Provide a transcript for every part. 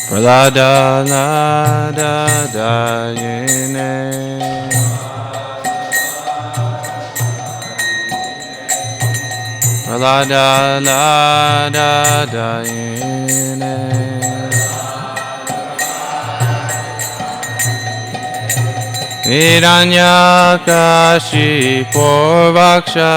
Pralada la da da yene. Pralada la da da yene. Hiranyakashi Porvaksha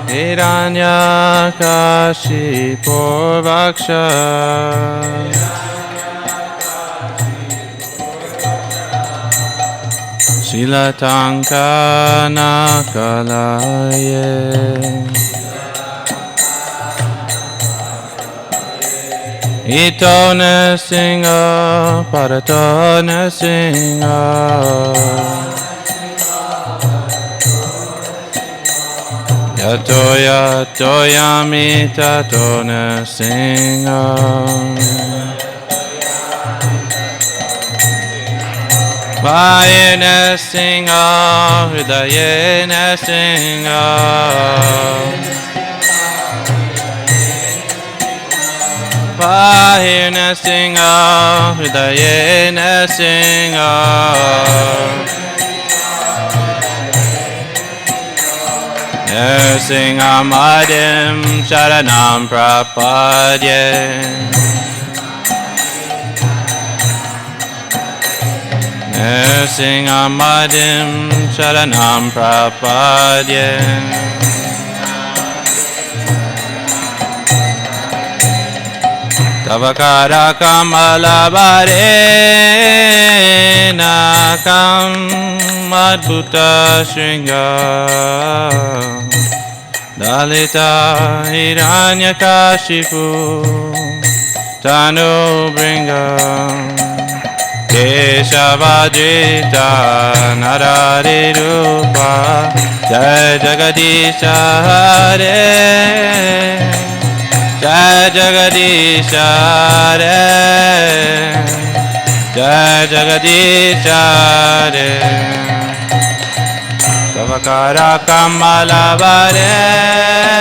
Hiranyakashi Porvaksha Shilatankana Kalaye Ito Nasinga Parato Nasinga Yato Yato Yami Tato Nasinga Vaye Nasinga Hridaye Nasinga Pahir Nasinga, Hridaye Nasinga Nasinga Madim Sharanam Prapadye Nasinga Madim Sharanam Prapadye Tavakara Kamala Varena Kam Madbhuta Shringa Dalita Hiranyakashipu Tanu Bringa Keshavadrita Narari Rupa Jai Jagadisha Hare Jai Jagadisha Hare Jai Jagadisha Hare Tavakara Kamala Varenaka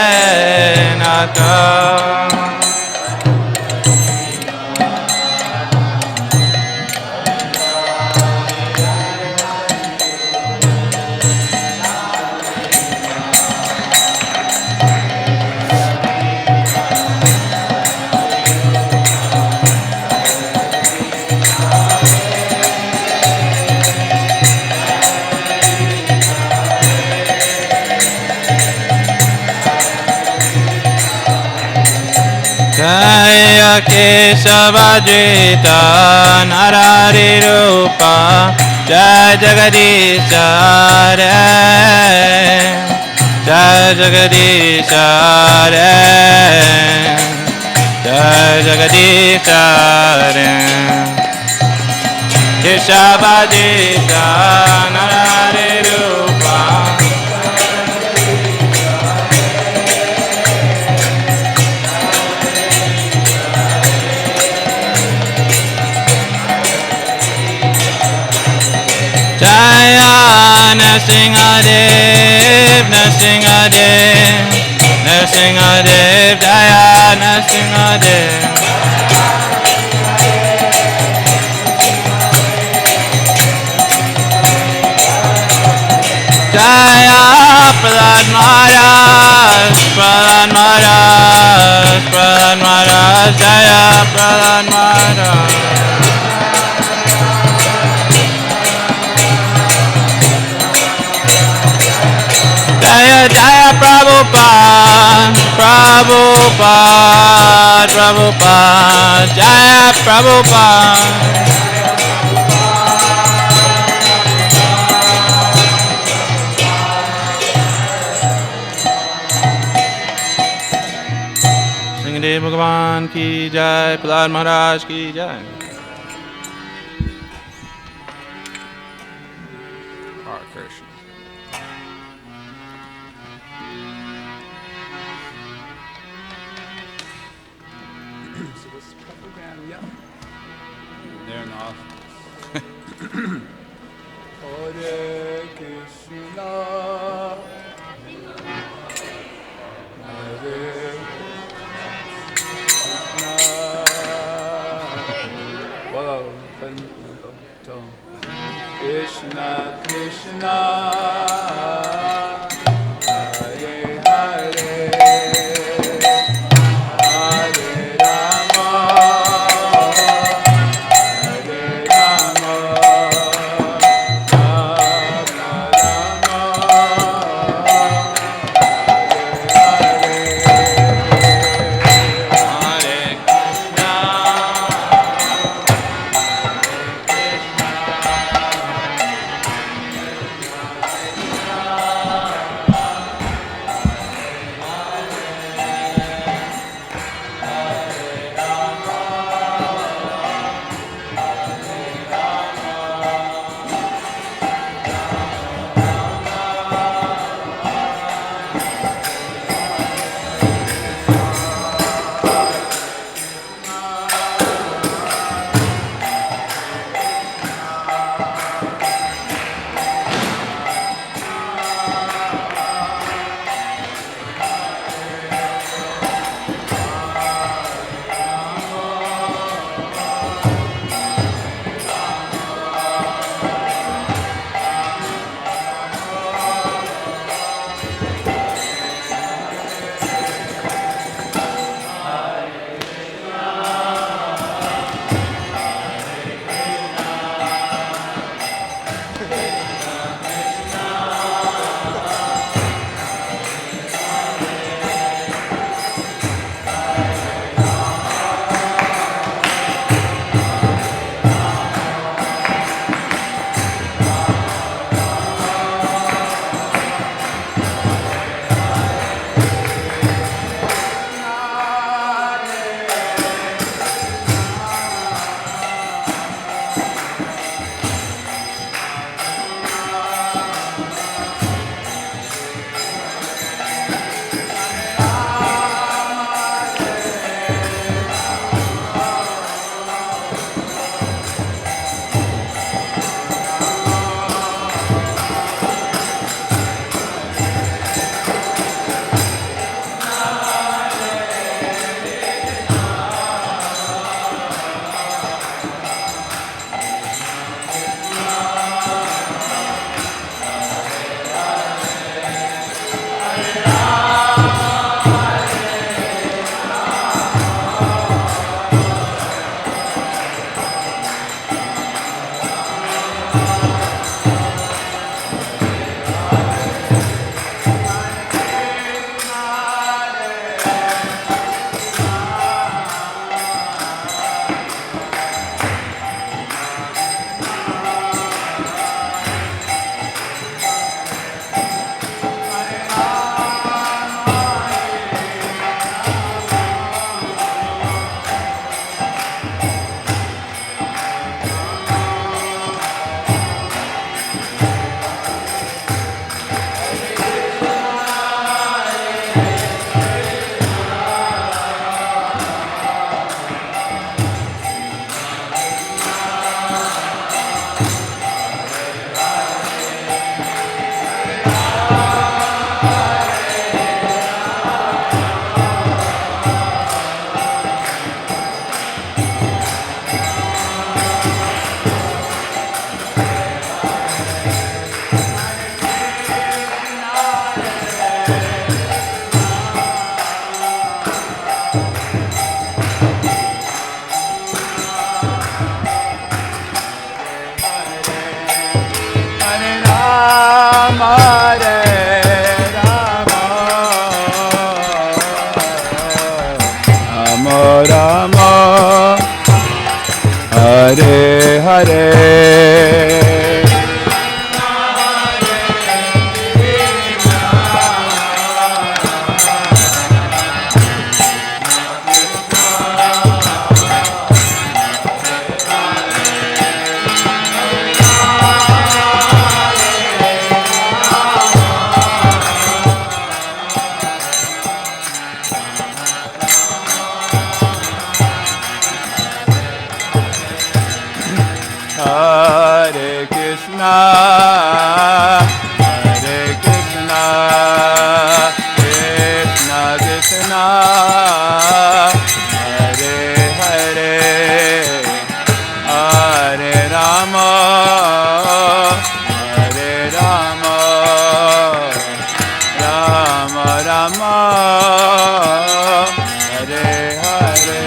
Jaya Keshavadrita Narari Rupa Jai Jagadisha Hare Jai Jagadisha Hare Jai Jagadisha Hare Keshavadrita Narari Rupa Jaya Nrsingadev, Nrsingadev, Nrsingadev, Jaya Nrsingadev. Jaya Prahlad Maharaj, Prahlad Maharaj, Prahlad Maharaj, Jaya Prahlad Maharaj. Jaya Jaya Prabhupada, Prabhupada, Prabhupada, Jaya Prabhupada. Sringadev Bhagavan ki jai, Prahlad Maharaj ki jai. Hare Krishna. So let's program, yeah. There and off. Hare Krishna, Hare Krishna. Whoa, Krishna Krishna, Hare Hare, Hare Rama, Hare Rama, Rama Rama, Hare Rama, Hare Hare. Krishna, Hare Krishna, Krishna Krishna, Hare Hare, Hare Rama, Hare Rama, Rama Rama, Hare Hare.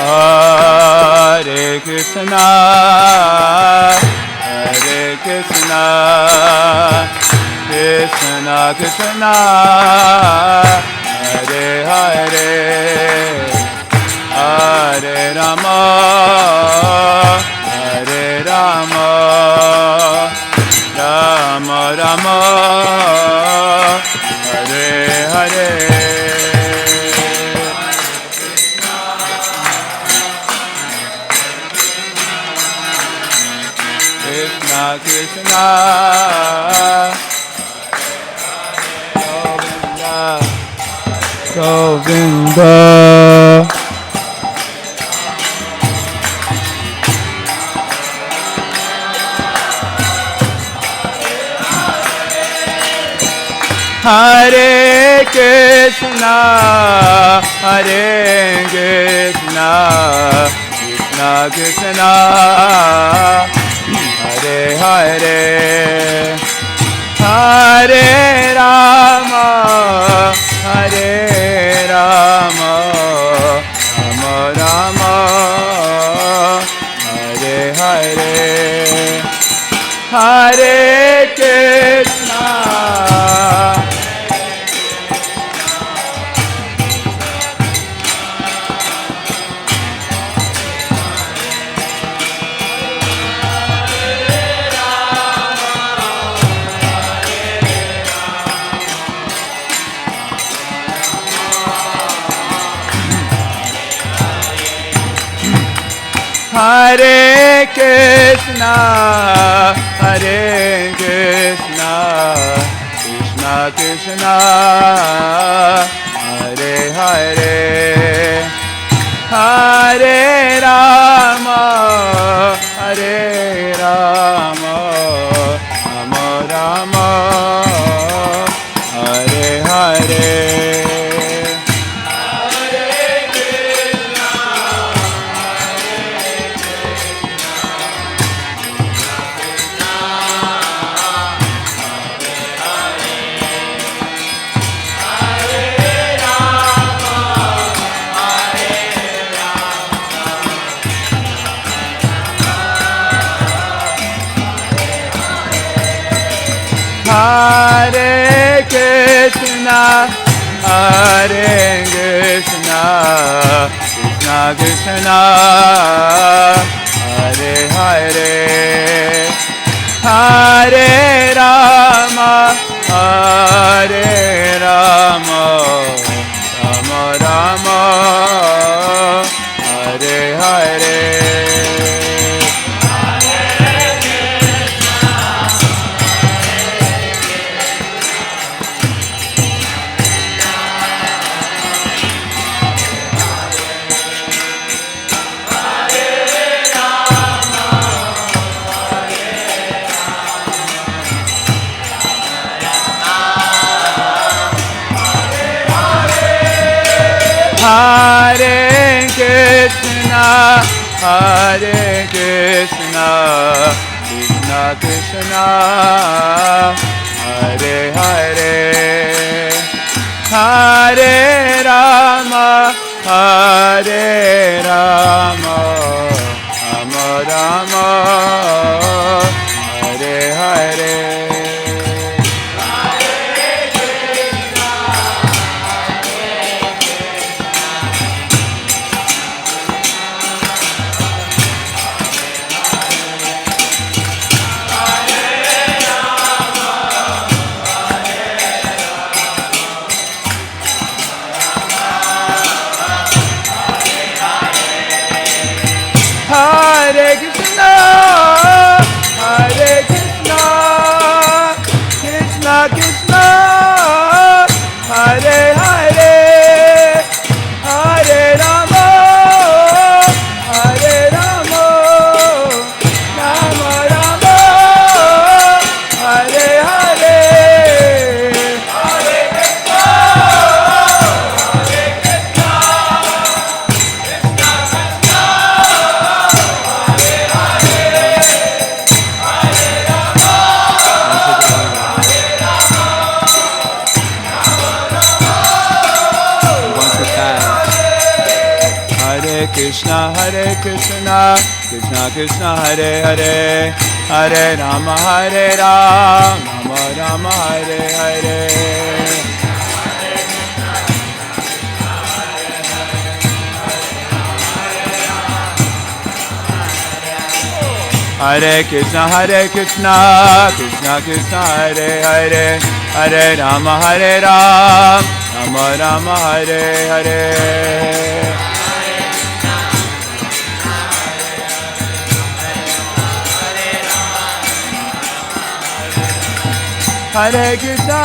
Hare Krishna, Hare Krishna, Krishna Krishna, Hare Hare, Hare Rama, Hare Rama, Rama Rama, Hare Hare. Krishna Krishna, Govinda, Govinda. Hare Krishna, Hare Krishna, Krishna Krishna, Hare Hare, Hare Rama, Hare Rama, Rama Rama, Hare Hare, Hare Krishna. Hare Krishna, Hare Krishna, Krishna Krishna, Hare Hare, Hare Rama, Hare Rama, Rama Rama, Hare Hare. Hare Krishna, Hare Krishna, Krishna Krishna, Hare Hare, Hare Rama, Hare Rama, Rama Rama, Hare Hare. Hare Krishna, Hare Krishna, Krishna Krishna, Hare Hare, Hare Rama, Hare Rama, Rama Rama, Hare Hare. Hare Krishna, Hare Krishna, Krishna Krishna, Hare Hare, Hare Rama, Hare Rama, Rama Rama, Hare Hare, Hare Krishna, Hare Krishna, Krishna Krishna, Hare Hare, Hare Rama, Once we pass. Hare Krishna, Krishna Krishna, Hare Hare, Hare Rama, Rama Rama, Hare Hare. Hare Krishna,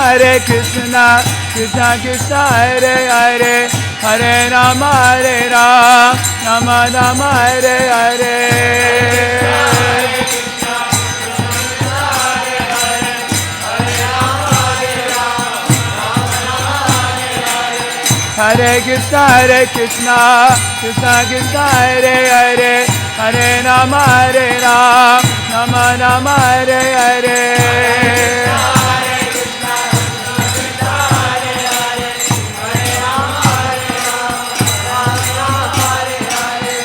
Krishna Krishna, Hare Hare, Hare Rama, Rama Rama, Hare Hare. Hare Krishna, Krishna Krishna, Hare Hare, Hare Rama, Rama Rama, Hare Hare.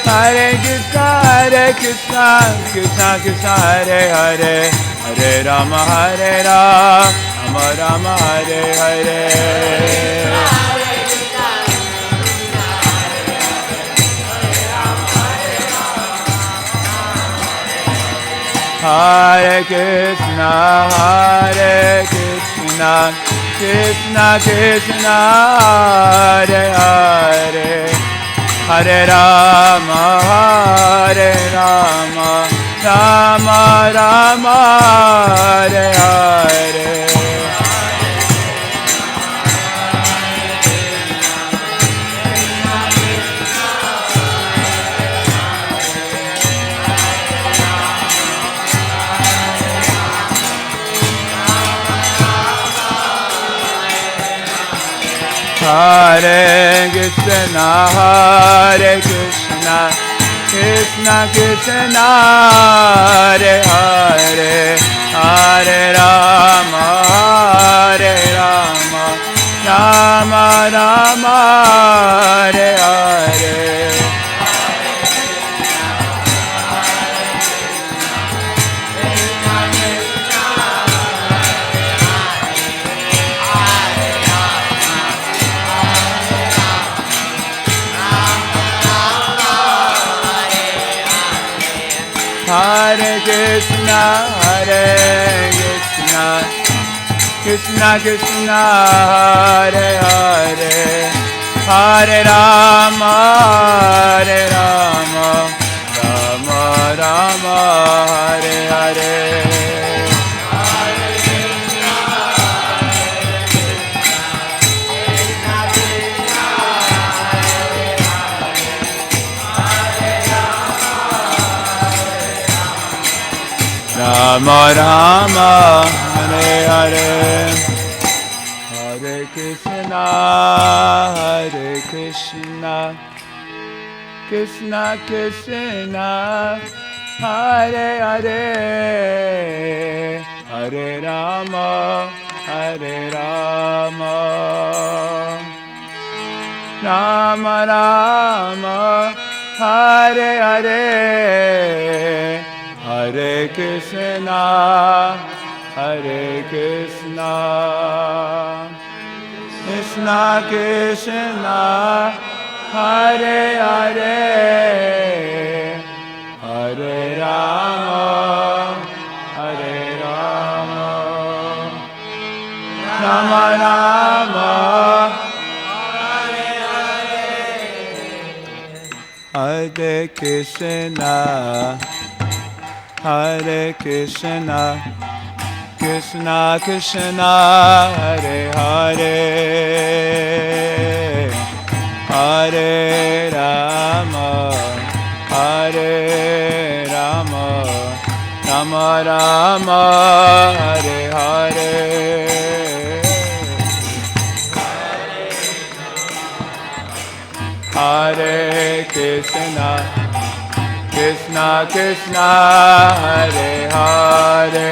Hare Krishna, Krishna Krishna, Hare Hare, Hare Rama, Rama Rama, Hare Hare. Hare Krishna, Krishna Krishna, Hare Hare, Hare Rama, Rama Rama, Hare Hare. Hare Krishna, Krishna Krishna, Hare Hare, Hare Rama, Rama Rama, Hare Hare. Hare Krishna, Krishna Krishna, Hare Hare, Hare Rama, Rama Rama, Hare Hare. Hare Krishna, Krishna Krishna, Hare Hare, Hare Rama, Rama Rama, Hare Hare. Rama Rama, Hare Hare, Hare Krishna, Krishna Krishna, Hare Hare, Hare Rama, Rama Rama, Hare Hare, Hare Krishna, Krishna Krishna, Hare Hare, Hare Rama, Rama Rama, Hare Krishna, Hare Krishna, Krishna Krishna, Hare Hare, Hare Rama, Hare Rama, Rama Rama, Hare Hare. Hare Krishna, Krishna Krishna, Hare Hare,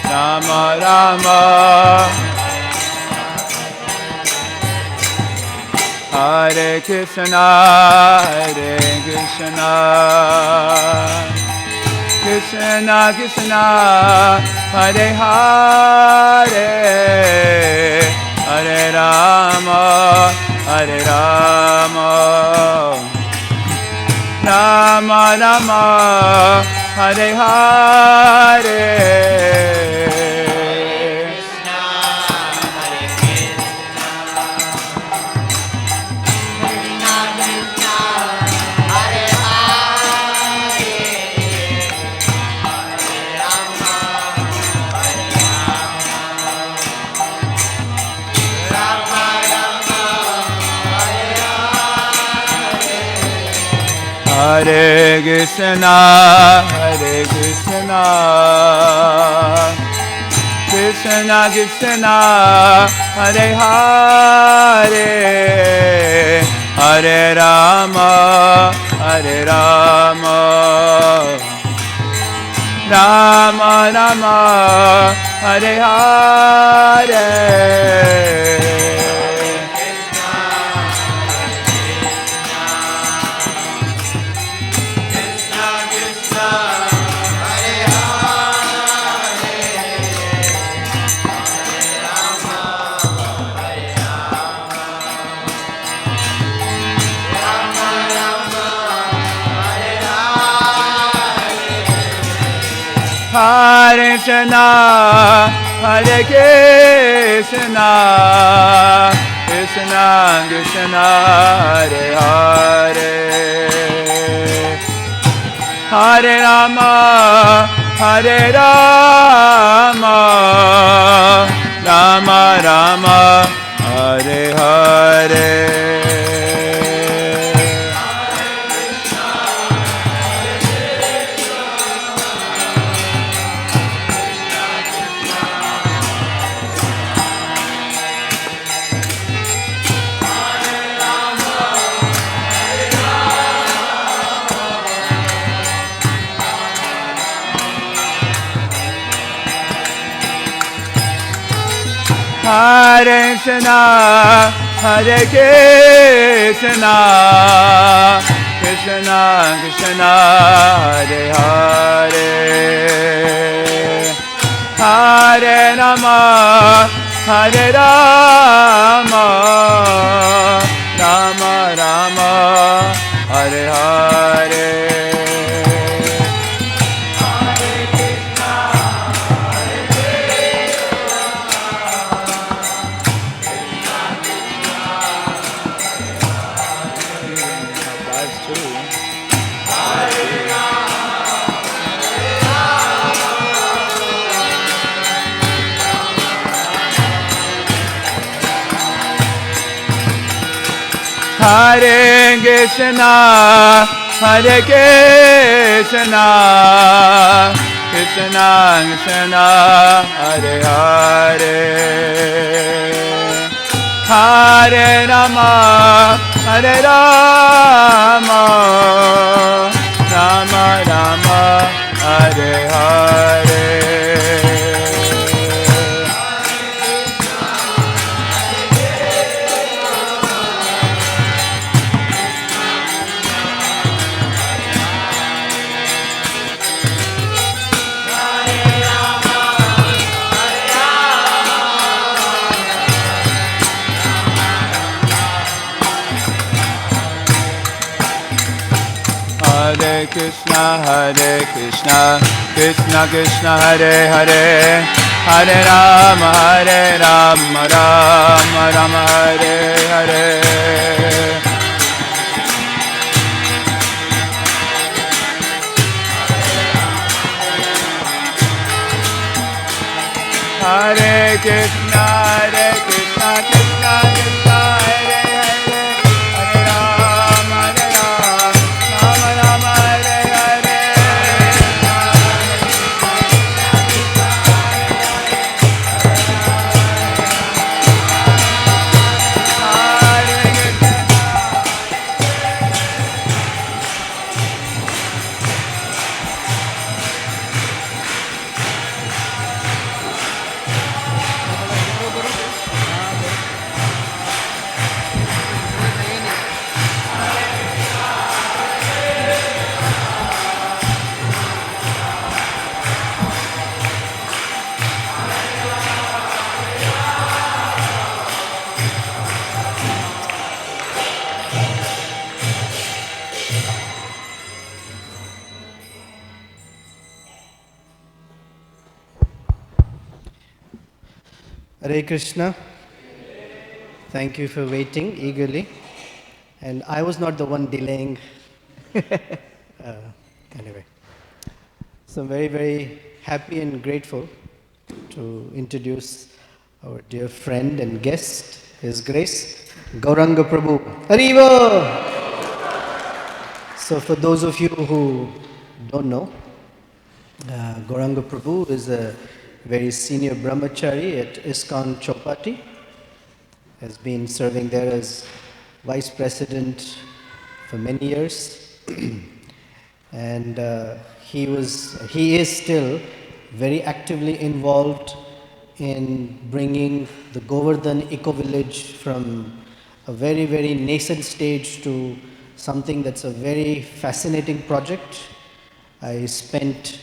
Rama Rama, Hare Krishna, Hare Krishna, Krishna Krishna, Hare Hare, Hare Rama, Hare Rama, Rama Rama, Hare Hare. Hare Krishna, Hare Krishna, Krishna Krishna, Hare Hare, Hare Rama, Hare Rama, Rama Rama, Hare Hare. Hare Krishna, Hare Krishna, Krishna Krishna, Hare Hare, Hare Rama, Hare Rama, Rama Rama, Hare Hare. Hare Krishna, Hare Krishna, Krishna Krishna, Hare Hare, Hare Rama, Hare Rama, Rama Rama, Hare Hare. Hare Krishna, Hare Krishna, Krishna Krishna, Hare Hare, Hare Rama, Hare Rama, Rama Rama, Hare Hare. Hare Krishna, Krishna Krishna, Hare Hare, Hare Rama, Rama Rama, Hare Hare. Hare Krishna, Krishna Krishna, Hare Hare, Hare Rama, Rama Rama, Hare Hare. Hare Krishna. Thank you for waiting eagerly. And I was not the one delaying. Anyway. So I'm very, very happy and grateful to introduce our dear friend and guest, His Grace, Gauranga Prabhu. Hariva! So for those of you who don't know, Gauranga Prabhu is a very senior brahmachari at Iskcon Chowpatty. Has been serving there as vice president for many years. And he is still very actively involved in bringing the Govardhan eco-village from a very, very nascent stage to something that's a very fascinating project. I spent,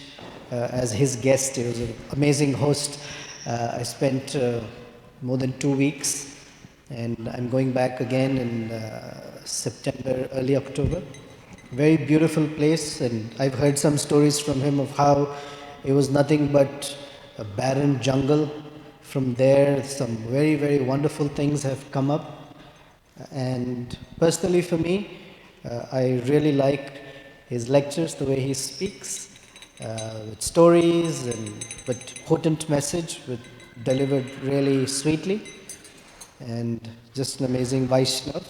as his guest, he was an amazing host, I spent more than 2 weeks, and I'm going back again in September, early October. Very beautiful place, and I've heard some stories from him of how it was nothing but a barren jungle. From there, some very, very wonderful things have come up. And personally for me, I really like his lectures, the way he speaks, with stories and with potent message, delivered really sweetly, and just an amazing Vaishnav.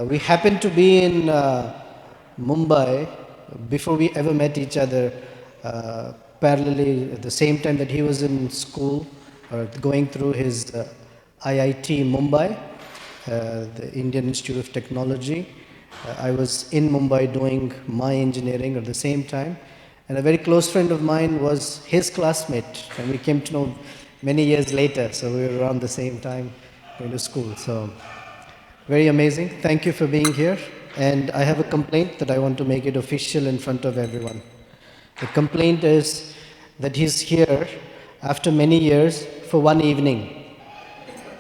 We happened to be in Mumbai before we ever met each other, parallelly at the same time that he was in school or going through his IIT Mumbai, the Indian Institute of Technology. I was in Mumbai doing my engineering at the same time, and a very close friend of mine was his classmate, and we came to know many years later, so we were around the same time going to school. So very amazing. Thank you for being here. And I have a complaint that I want to make it official in front of everyone. The complaint is that he's here after many years for one evening.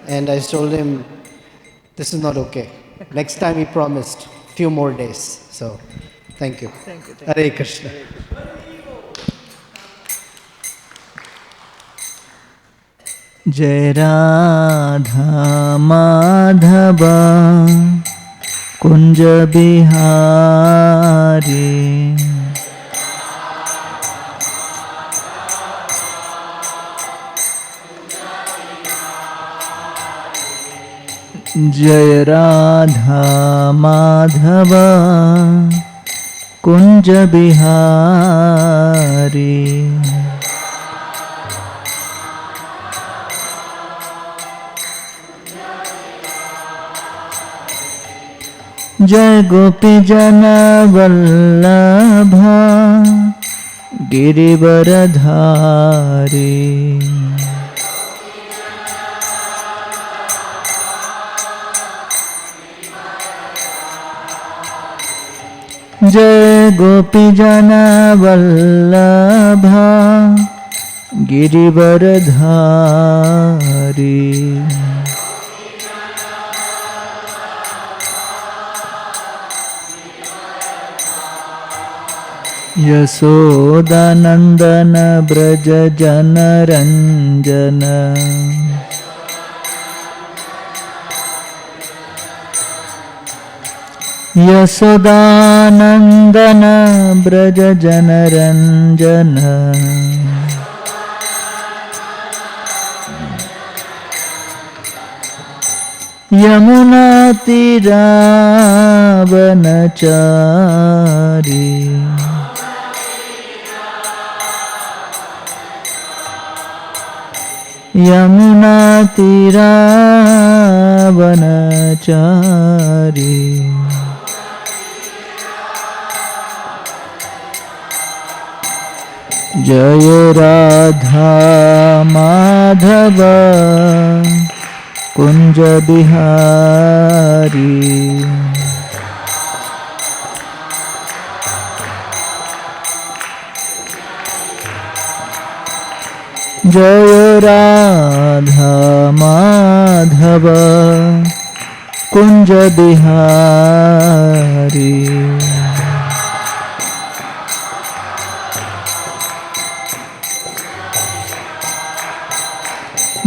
And I told him, this is not okay. Next time he promised a few more days. So, thank you. Thank you. Hare Krishna. जय राधा माधवा कुंज बिहारी जय राधा माधवा कुंज बिहारी जय गोपी जन वल्लभा गिरिवरधारी जय गोपी जन वल्लभा गिरिवरधारी यशोदानन्दन व्रज जनरञ्जन यशोदानन्दन व्रज जनरञ्जन यमुनातीरावनचारी यमुनातीरावनचारी जय राधा माधव कुंज बिहारी जय राधा माधव कुंज बिहारी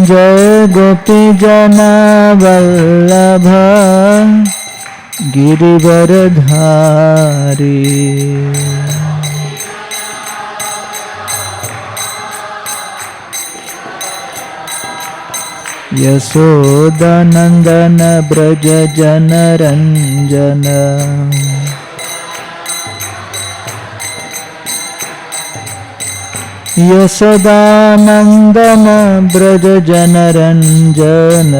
जय गोपी जना वल्लभ गिरिवरधारी यशोदानन्दन व्रज जनरञ्जन यशोदानन्दन व्रज जनरञ्जन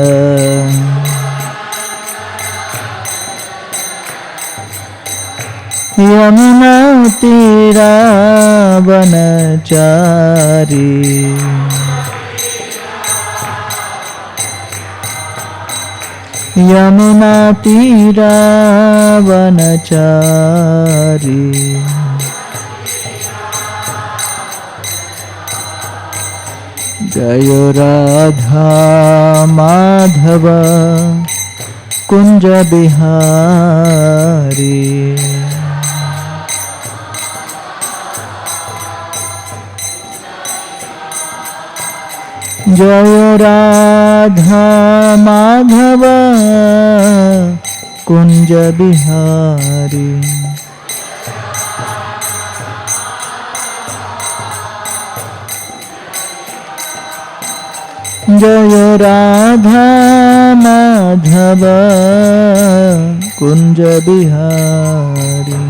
यमुनातीरावनचारी यमुनातीरावनचारी जय राधा माधव कुंज बिहारी जय राधा माधव कुंज बिहारी जय राधा माधव कुंज बिहारी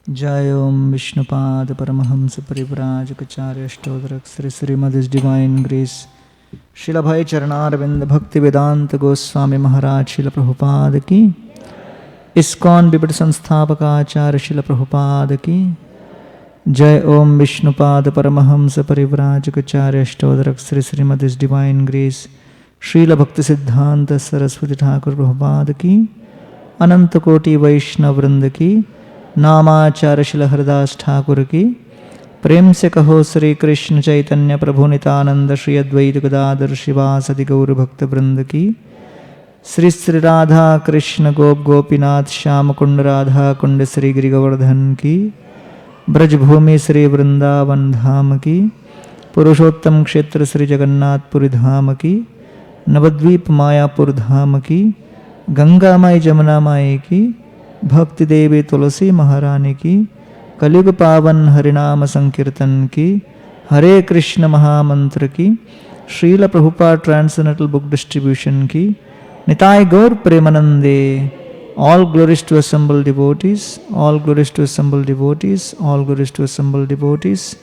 जय ओम विष्णुपाद परमहंस परिव्राजकाचार्य अष्टोत्तरक श्री श्रीमद् डिवाइन ग्रेस शिला भाई चरणारविंद भक्ति वेदांत गोस्वामी महाराज शिला प्रभुपाद की इस्कॉन विपट संस्थापकाचार्य शिला प्रभुपाद की जय ओम विष्णुपाद परमहंस परिव्राजकाचार्य अष्टोत्तरक श्री श्रीमद् डिवाइन ग्रेस श्रील भक्ति सिद्धांत सरस्वती ठाकुर प्रभुपाद की अनंत कोटि वैष्णव वृंद की नामाचार्य शिल हरदास ठाकुर की प्रेम से कहो श्री कृष्ण चैतन्य प्रभु नितानंद श्री अद्वैत गदाधर शिवासदि गौर भक्त वृंद की श्री श्री राधा कृष्ण गोप गोपीनाथ श्याम कुंड राधा कुंड श्री गिरि गोवर्धन की ब्रजभूमि श्री वृंदावन धाम की पुरुषोत्तम क्षेत्र श्री जगन्नाथपुरी धाम की नवद्वीप मायापुर धाम की गंगा माई जमुना माई की भक्ति देवी तुलसी महारानी की कलयुग पावन हरिनाम संकीर्तन की हरे कृष्ण महामंत्र की श्रील प्रभुपाद ट्रांसलेंटल बुक डिस्ट्रीब्यूशन की निताय गौर प्रेमानंदे all glories to assembled devotees, all glories to assembled devotees, all glories to assembled devotees,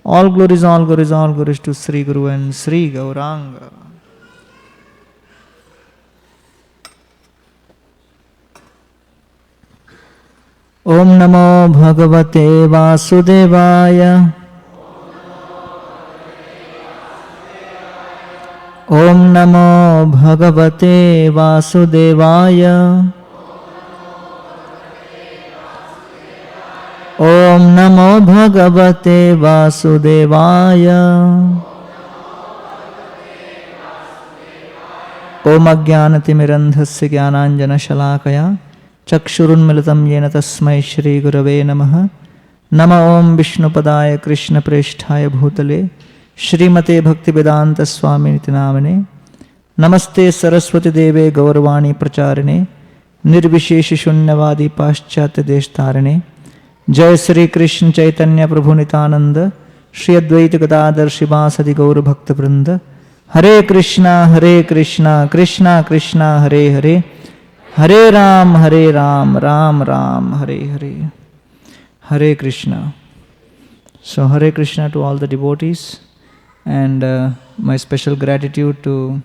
all glories, all glories, all glories to Sri Guru and Sri Gauranga. Om Namo Bhagavate Vasudevaya. Om Namo Bhagavate Vasudevaya. Om Namo Bhagavate Vasudevaya. ओम अज्ञानतिमिरन्धस्य ज्ञानाञ्जनशलाकया चक्षुरुन्मिलितं येन तस्मै श्रीगुरवे नमः। नमः ओं विष्णुपदाय कृष्णप्रेष्ठाय भूतले श्रीमते भक्तिवेदान्तस्वामिनिति नामिने। नमस्ते सरस्वतीदेवे गौरवाणी प्रचारिणे निर्विशेषशून्यवादी पाश्चात्यदेशतारिणे। जय श्री कृष्ण चैतन्य प्रभु नित्यानंद श्री अद्वैत गदाधर शिवासदि गौर भक्तवृंद। हरे कृष्णा कृष्णा कृष्णा हरे हरे, हरे Ram Ram Ram Hare Hare. Hare Krishna. So Hare Krishna to all the devotees, and my special gratitude to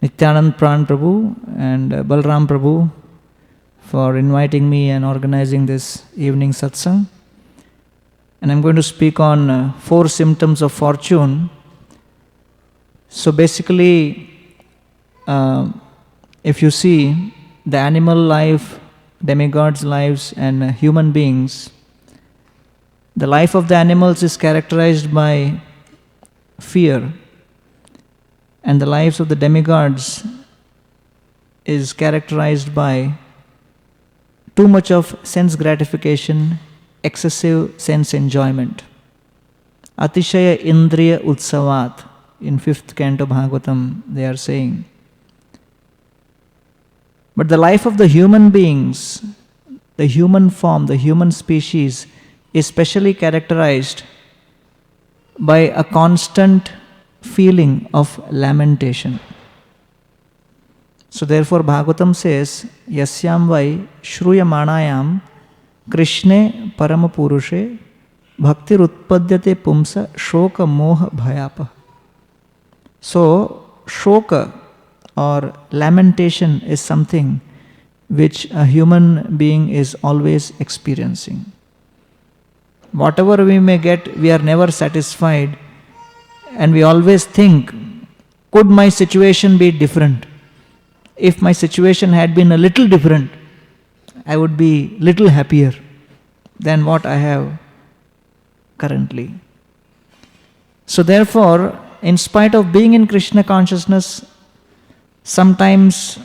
Nityanand Pran Prabhu and Balram Prabhu for inviting me and organizing this evening satsang. And I'm going to speak on 4 symptoms of fortune. So basically, if you see the animal life, demigods' lives, and human beings, the life of the animals is characterized by fear, and the lives of the demigods is characterized by too much of sense gratification, excessive sense enjoyment. Atishaya Indriya Utsavat, in 5th canto Bhagavatam, they are saying. But the life of the human beings, the human form, the human species, is specially characterized by a constant feeling of lamentation. So therefore Bhagavatam says, Yasyam vai shruyamanayam Krishne paramapurushe bhaktir utpadyate pumsa shoka moha bhayapa. So shoka or lamentation is something which a human being is always experiencing. Whatever we may get, we are never satisfied, and we always think, could my situation be different? If my situation had been a little different, I would be little happier than what I have currently. So therefore, in spite of being in Krishna consciousness, sometimes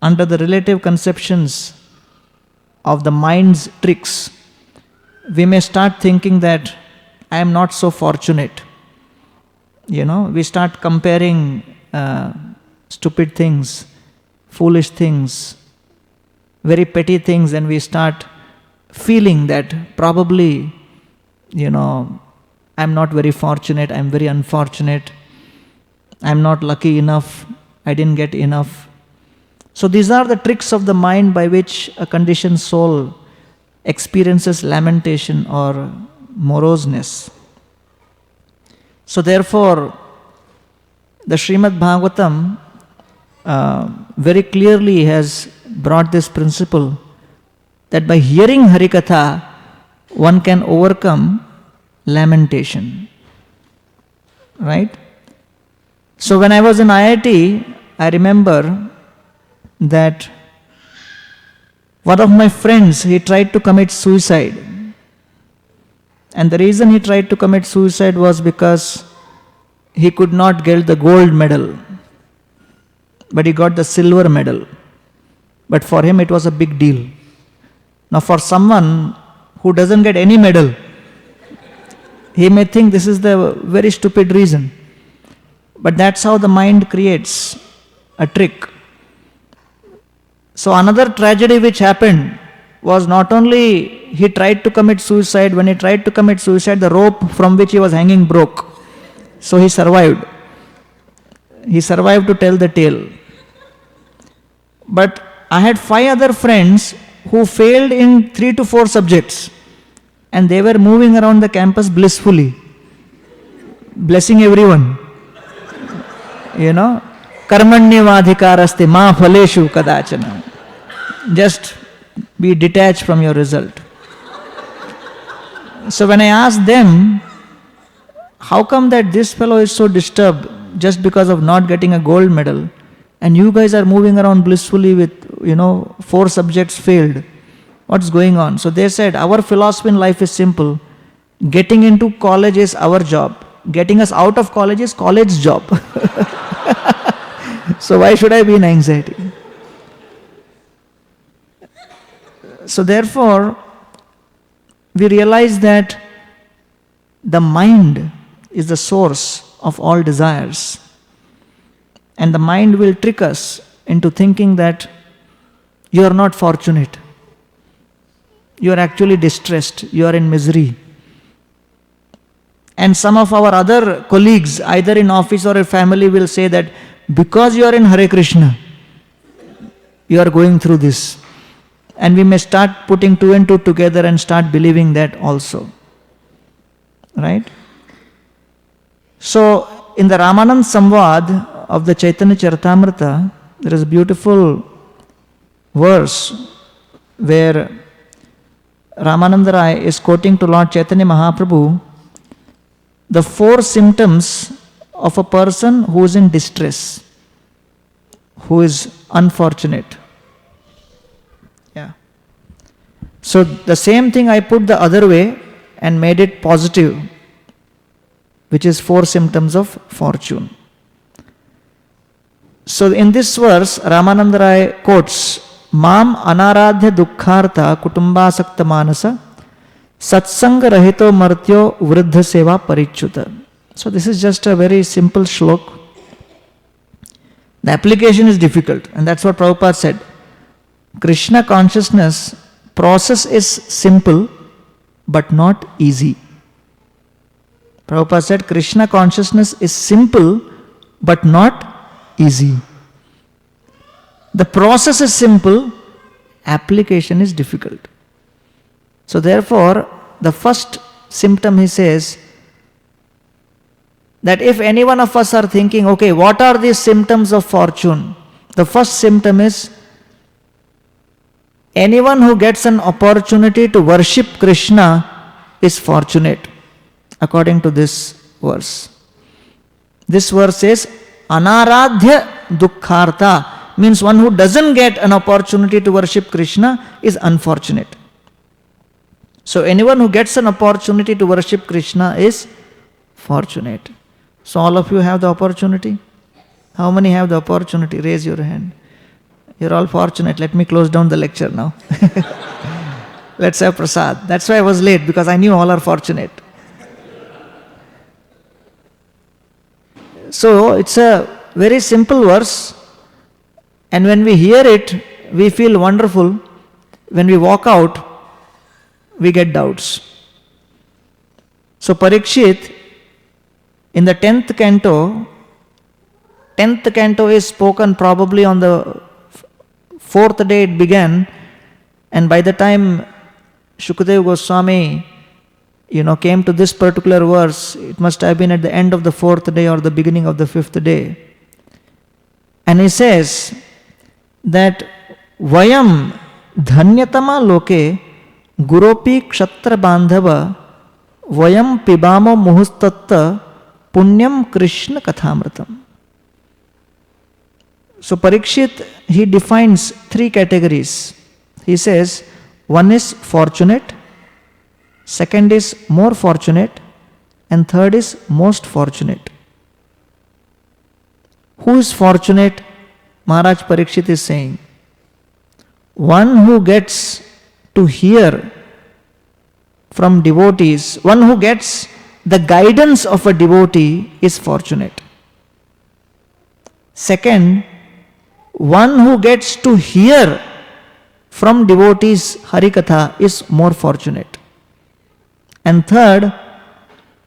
under the relative conceptions of the mind's tricks, we may start thinking that I am not so fortunate. We start comparing stupid things, foolish things, very petty things, and we start feeling that probably, I'm not very fortunate, I'm very unfortunate, I'm not lucky enough, I didn't get enough. So these are the tricks of the mind by which a conditioned soul experiences lamentation or moroseness. So therefore, the Srimad Bhagavatam very clearly has brought this principle that by hearing Harikatha, one can overcome lamentation. Right? So when I was in IIT, I remember that one of my friends, he tried to commit suicide. And the reason he tried to commit suicide was because he could not get the gold medal, but he got the silver medal. But for him it was a big deal. Now for someone who doesn't get any medal, he may think this is the very stupid reason. But that's how the mind creates a trick. So another tragedy which happened was not only he tried to commit suicide, when he tried to commit suicide, the rope from which he was hanging broke. So he survived. He survived to tell the tale. But I had 5 other friends who failed in 3 to 4 subjects, and they were moving around the campus blissfully, blessing everyone. Karmanyavadhikaraste ma phaleshu kadachana. Just be detached from your result. So when I asked them, how come that this fellow is so disturbed just because of not getting a gold medal, and you guys are moving around blissfully with, 4 subjects failed, what's going on? So they said, our philosophy in life is simple. Getting into college is our job. Getting us out of college is college job. So why should I be in anxiety? So therefore, we realize that the mind is the source of all desires. And the mind will trick us into thinking that you are not fortunate. You are actually distressed. You are in misery. And some of our other colleagues, either in office or in family, will say that because you are in Hare Krishna, you are going through this. And we may start putting two and two together and start believing that also. Right? So, in the Ramanand Samvad of the Chaitanya Charitamrita, there is a beautiful verse where Ramananda Rai is quoting to Lord Chaitanya Mahaprabhu the 4 symptoms of a person who is in distress, who is unfortunate. Yeah. So the same thing I put the other way and made it positive, which is 4 symptoms of fortune. So in this verse, Ramananda Rai quotes, Mam anaradhya dukkhartha kutumbasakta manasa satsanga rahito martyo vriddha seva parichyuta. So this is just a very simple shlok. The application is difficult, and that's what Prabhupada said. Krishna consciousness process is simple but not easy. Prabhupada said Krishna consciousness is simple but not easy. The process is simple, application is difficult. So therefore, the first symptom he says, that if any one of us are thinking, okay, what are these symptoms of fortune? The first symptom is, anyone who gets an opportunity to worship Krishna is fortunate, according to this verse. This verse says, Anaradhya dukkhartha, means one who doesn't get an opportunity to worship Krishna is unfortunate. So anyone who gets an opportunity to worship Krishna is fortunate. So all of you have the opportunity? How many have the opportunity? Raise your hand. You're all fortunate. Let me close down the lecture now. Let's have prasad. That's why I was late, because I knew all are fortunate. So it's a very simple verse, and when we hear it, we feel wonderful. When we walk out, we get doubts. So Parikshit, in the 10th canto is spoken probably on the 4th day it began, and by the time Shukadeva Goswami came to this particular verse, it must have been at the end of the 4th day or the beginning of the 5th day. And he says that Vayam dhanyatama loke guropi kshatra bandhava vayam pibamo muhustatta punyam krishna kathamritam. So Parikshit, he defines 3 categories. He says, one is fortunate, second is more fortunate, and third is most fortunate. Who is fortunate? Maharaj Parikshit is saying, one who gets to hear from devotees, one who gets the guidance of a devotee is fortunate. Second, one who gets to hear from devotees Harikatha is more fortunate. And third,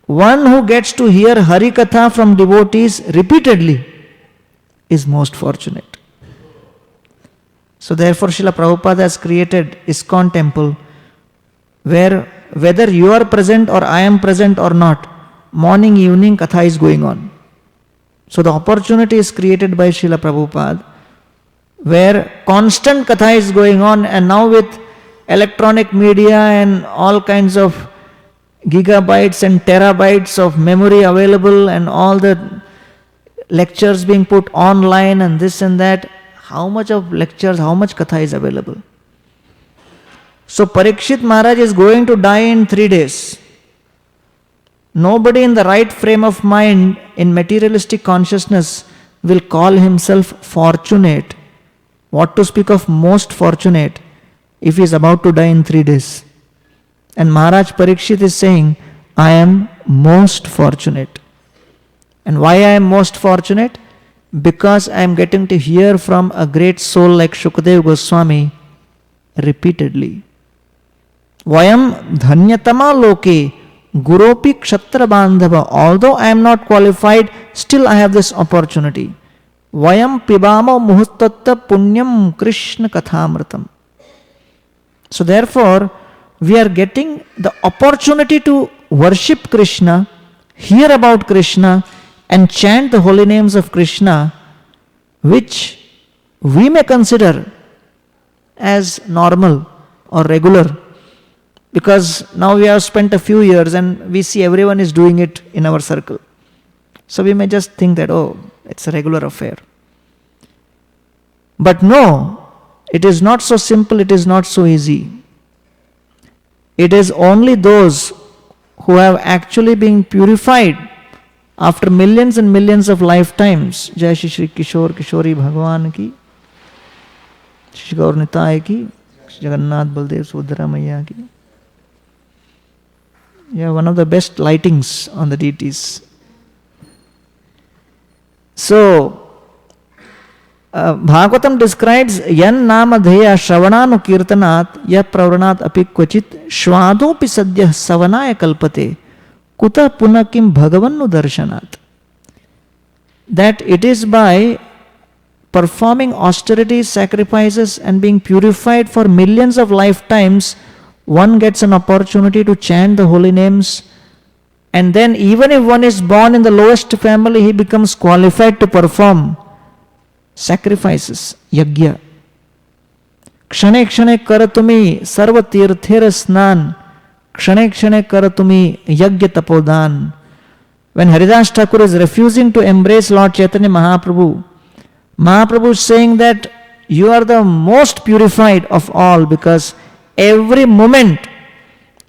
one who gets to hear Harikatha from devotees repeatedly is most fortunate. So therefore Srila Prabhupada has created Iskcon temple, where whether you are present or I am present or not, morning, evening Katha is going on. So the opportunity is created by Srila Prabhupada, where constant Katha is going on, and now with electronic media and all kinds of gigabytes and terabytes of memory available and all the lectures being put online and this and that, how much of lectures, how much Katha is available? So Parikshit Maharaj is going to die in 3 days. Nobody in the right frame of mind, in materialistic consciousness, will call himself fortunate, what to speak of most fortunate, if he is about to die in 3 days? And Maharaj Parikshit is saying, I am most fortunate. And why I am most fortunate? Because I am getting to hear from a great soul like Shukadeva Goswami repeatedly. Vayam dhanyatama loke guropi kshatra bandhava. Although I am not qualified, still I have this opportunity. Vayam pibama muhuttatta punyam Krishna kathamritam. So therefore, we are getting the opportunity to worship Krishna, hear about Krishna, and chant the holy names of Krishna, which we may consider as normal or regular, because now we have spent a few years and we see everyone is doing it in our circle. So we may just think that, oh, it's a regular affair. But no, it is not so simple, it is not so easy. It is only those who have actually been purified after millions and millions of lifetimes. Jai Shri Kishore Kishori Bhagwan ki, Shri Gaur Nitai ki, Shri Jagannath Baldev Subhadra Maiya ki. Yeah, one of the best lightings on the deities. So, Bhagavatam describes yan nama dheya shravananu kirtanat ya pravranat api kvachit shvadopi sadyah savanaya kalpate kuta punakim bhagavannu darshanat. That it is by performing austerities, sacrifices and being purified for millions of lifetimes, one gets an opportunity to chant the holy names, and then even if one is born in the lowest family, he becomes qualified to perform sacrifices, yajna. Kshane kshane karatumi sarva tirthera snan, kshane kshane karatumi yajna tapodan. When Haridas Thakur is refusing to embrace Lord Chaitanya Mahaprabhu, Mahaprabhu is saying that you are the most purified of all, because every moment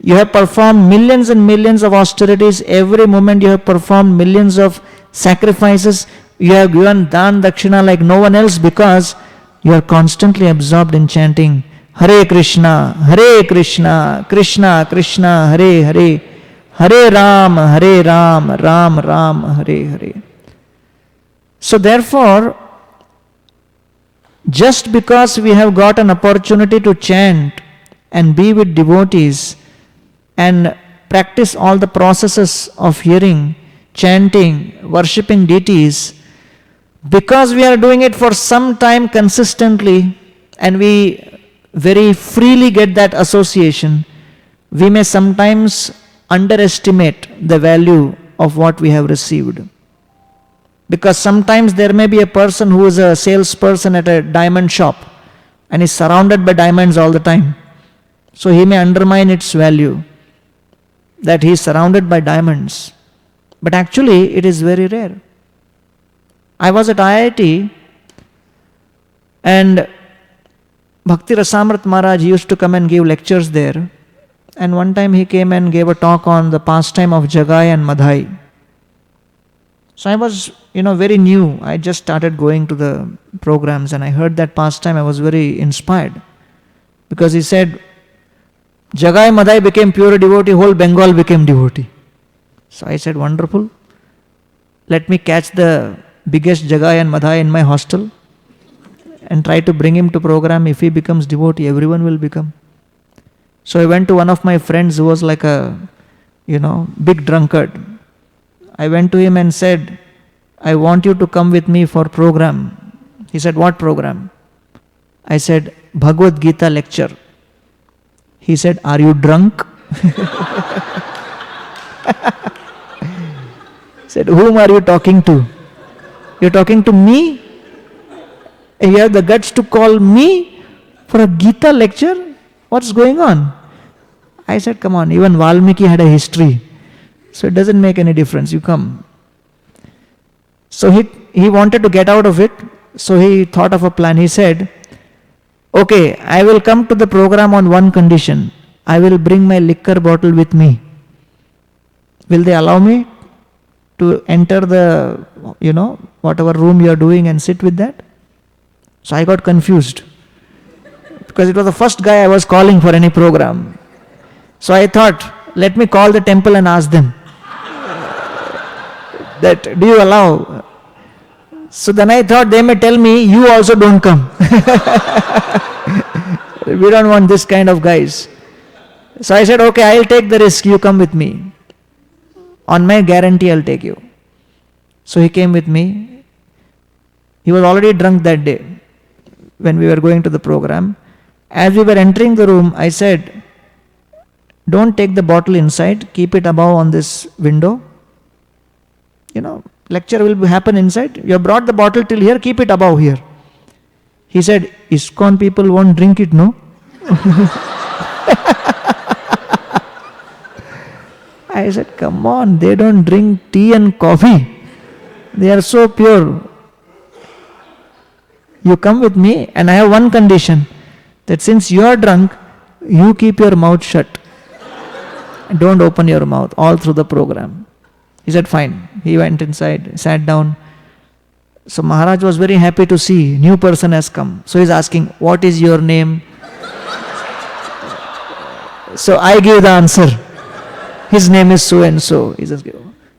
you have performed millions and millions of austerities, every moment you have performed millions of sacrifices, you have given dan dakshina like no one else, because you are constantly absorbed in chanting Hare Krishna, Krishna Krishna, Hare Hare, Hare Ram, Ram Ram, Hare Hare. So therefore, just because we have got an opportunity to chant and be with devotees and practice all the processes of hearing, chanting, worshipping deities, because we are doing it for some time consistently and we very freely get that association, we may sometimes underestimate the value of what we have received. Because sometimes there may be a person who is a salesperson at a diamond shop and is surrounded by diamonds all the time. So he may undermine its value, that he is surrounded by diamonds. But actually it is very rare. I was at IIT and Bhakti Rasamrit Maharaj used to come and give lectures there. And one time he came and gave a talk on the pastime of Jagai and Madhai. So I was, very new. I just started going to the programs and I heard that pastime. I was very inspired. Because he said, Jagai Madhai became pure devotee, whole Bengal became devotee. So I said, wonderful. Let me catch the biggest Jagai and Madhai in my hostel and try to bring him to program. If he becomes devotee, everyone will become. So I went to one of my friends who was like a, big drunkard. I went to him and said, I want you to come with me for program. He said, what program? I said, Bhagavad Gita lecture. He said, are you drunk? Said, whom are you talking to? You're talking to me? You have the guts to call me for a Gita lecture? What's going on? I said, come on, even Valmiki had a history. So it doesn't make any difference, you come. So he wanted to get out of it, so he thought of a plan. He said, okay, I will come to the program on one condition. I will bring my liquor bottle with me. Will they allow me to enter the, whatever room you are doing and sit with that? So I got confused because it was the first guy I was calling for any program. So I thought, let me call the temple and ask them that, do you allow? So then I thought they may tell me, you also don't come. We don't want this kind of guys. So I said, okay, I'll take the risk, you come with me. On my guarantee, I'll take you. So he came with me. He was already drunk that day when we were going to the program. As we were entering the room, I said, don't take the bottle inside, keep it above on this window. Lecture will happen inside. You have brought the bottle till here, keep it above here. He said, Iskcon people won't drink it, no? I said, come on, they don't drink tea and coffee. They are so pure. You come with me and I have one condition, that since you are drunk, you keep your mouth shut. Don't open your mouth all through the program. He said, fine. He went inside, sat down. So Maharaj was very happy to see new person has come. So he's asking, what is your name? So I gave the answer. His name is so and so. He says,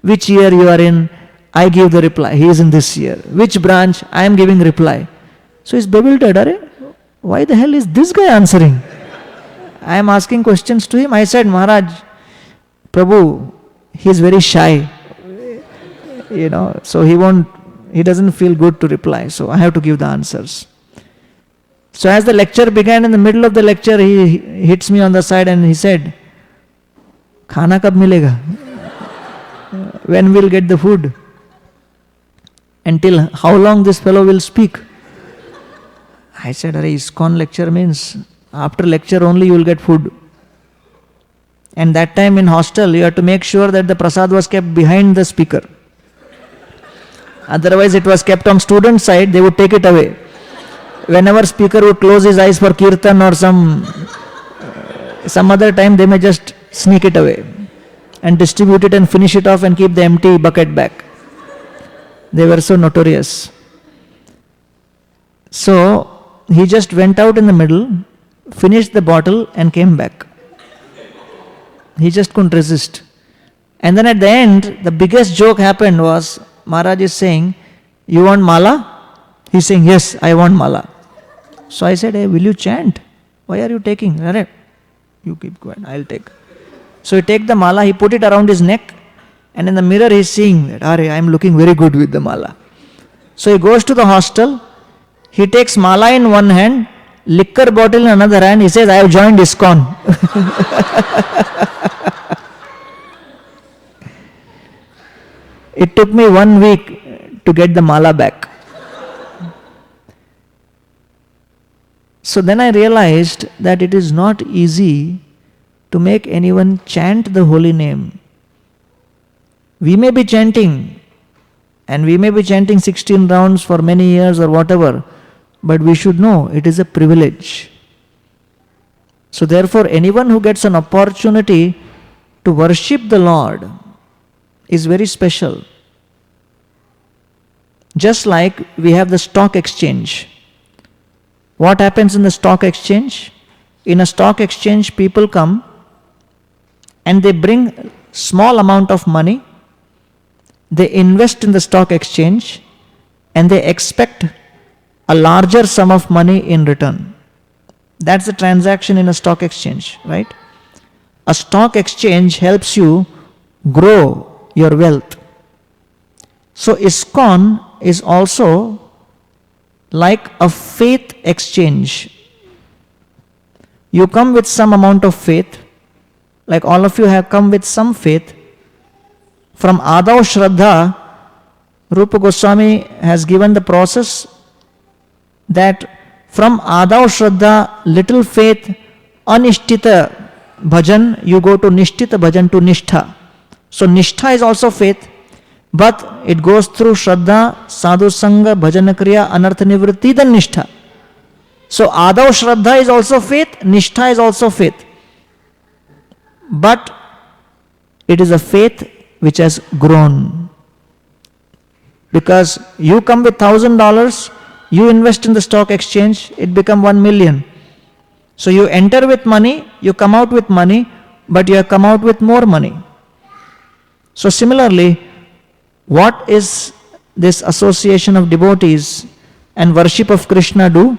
which year you are in? I give the reply. He is in this year. Which branch? I am giving reply. So he's bewildered. Why the hell is this guy answering? I am asking questions to him. I said, Maharaj, Prabhu, he is very shy. So he doesn't feel good to reply. So I have to give the answers. So as the lecture began, in the middle of the lecture, he hits me on the side and he said, Khana kab milega? When we'll get the food? Until how long this fellow will speak? I said, Iskcon lecture means after lecture only you will get food. And that time in hostel, you have to make sure that the prasad was kept behind the speaker. Otherwise it was kept on student side, they would take it away. Whenever speaker would close his eyes for kirtan or some other time, they may just sneak it away and distribute it and finish it off and keep the empty bucket back. They were so notorious. So he just went out in the middle, finished the bottle and came back. He just couldn't resist. And then at the end, the biggest joke happened was, Maharaj is saying, you want mala? He's saying, yes, I want mala. So I said, hey, will you chant? Why are you taking? You keep quiet, I'll take. So he take the mala, he put it around his neck, and in the mirror he's seeing that, I am looking very good with the mala. So he goes to the hostel, he takes mala in one hand, liquor bottle in another hand, he says, I have joined Iskcon. It took me 1 week to get the mala back. So then I realized that it is not easy to make anyone chant the holy name. We may be chanting, and we may be chanting 16 rounds for many years or whatever, but we should know it is a privilege. So therefore, anyone who gets an opportunity to worship the Lord is very special. Just like we have the stock exchange. What happens in the stock exchange? In a stock exchange, people come and they bring small amount of money, they invest in the stock exchange, and they expect a larger sum of money in return. That's the transaction in a stock exchange, right? A stock exchange helps you grow your wealth. So Iskcon is also like a faith exchange. You come with some amount of faith, like all of you have come with some faith. From Adav Shraddha, Rupa Goswami has given the process that from Adav Shraddha, little faith, anishtita bhajan, you go to nishtita bhajan to nishtha. So nishtha is also faith, but it goes through Shraddha, Sadhu Sangha, Bhajana Kriya, Anartha Nivritti, then nishtha. So Adav Shraddha is also faith, nishtha is also faith. But it is a faith which has grown. Because you come with $1,000, you invest in the stock exchange, it become 1 million. So you enter with money, you come out with money, but you have come out with more money. So similarly, what is this association of devotees and worship of Krishna do?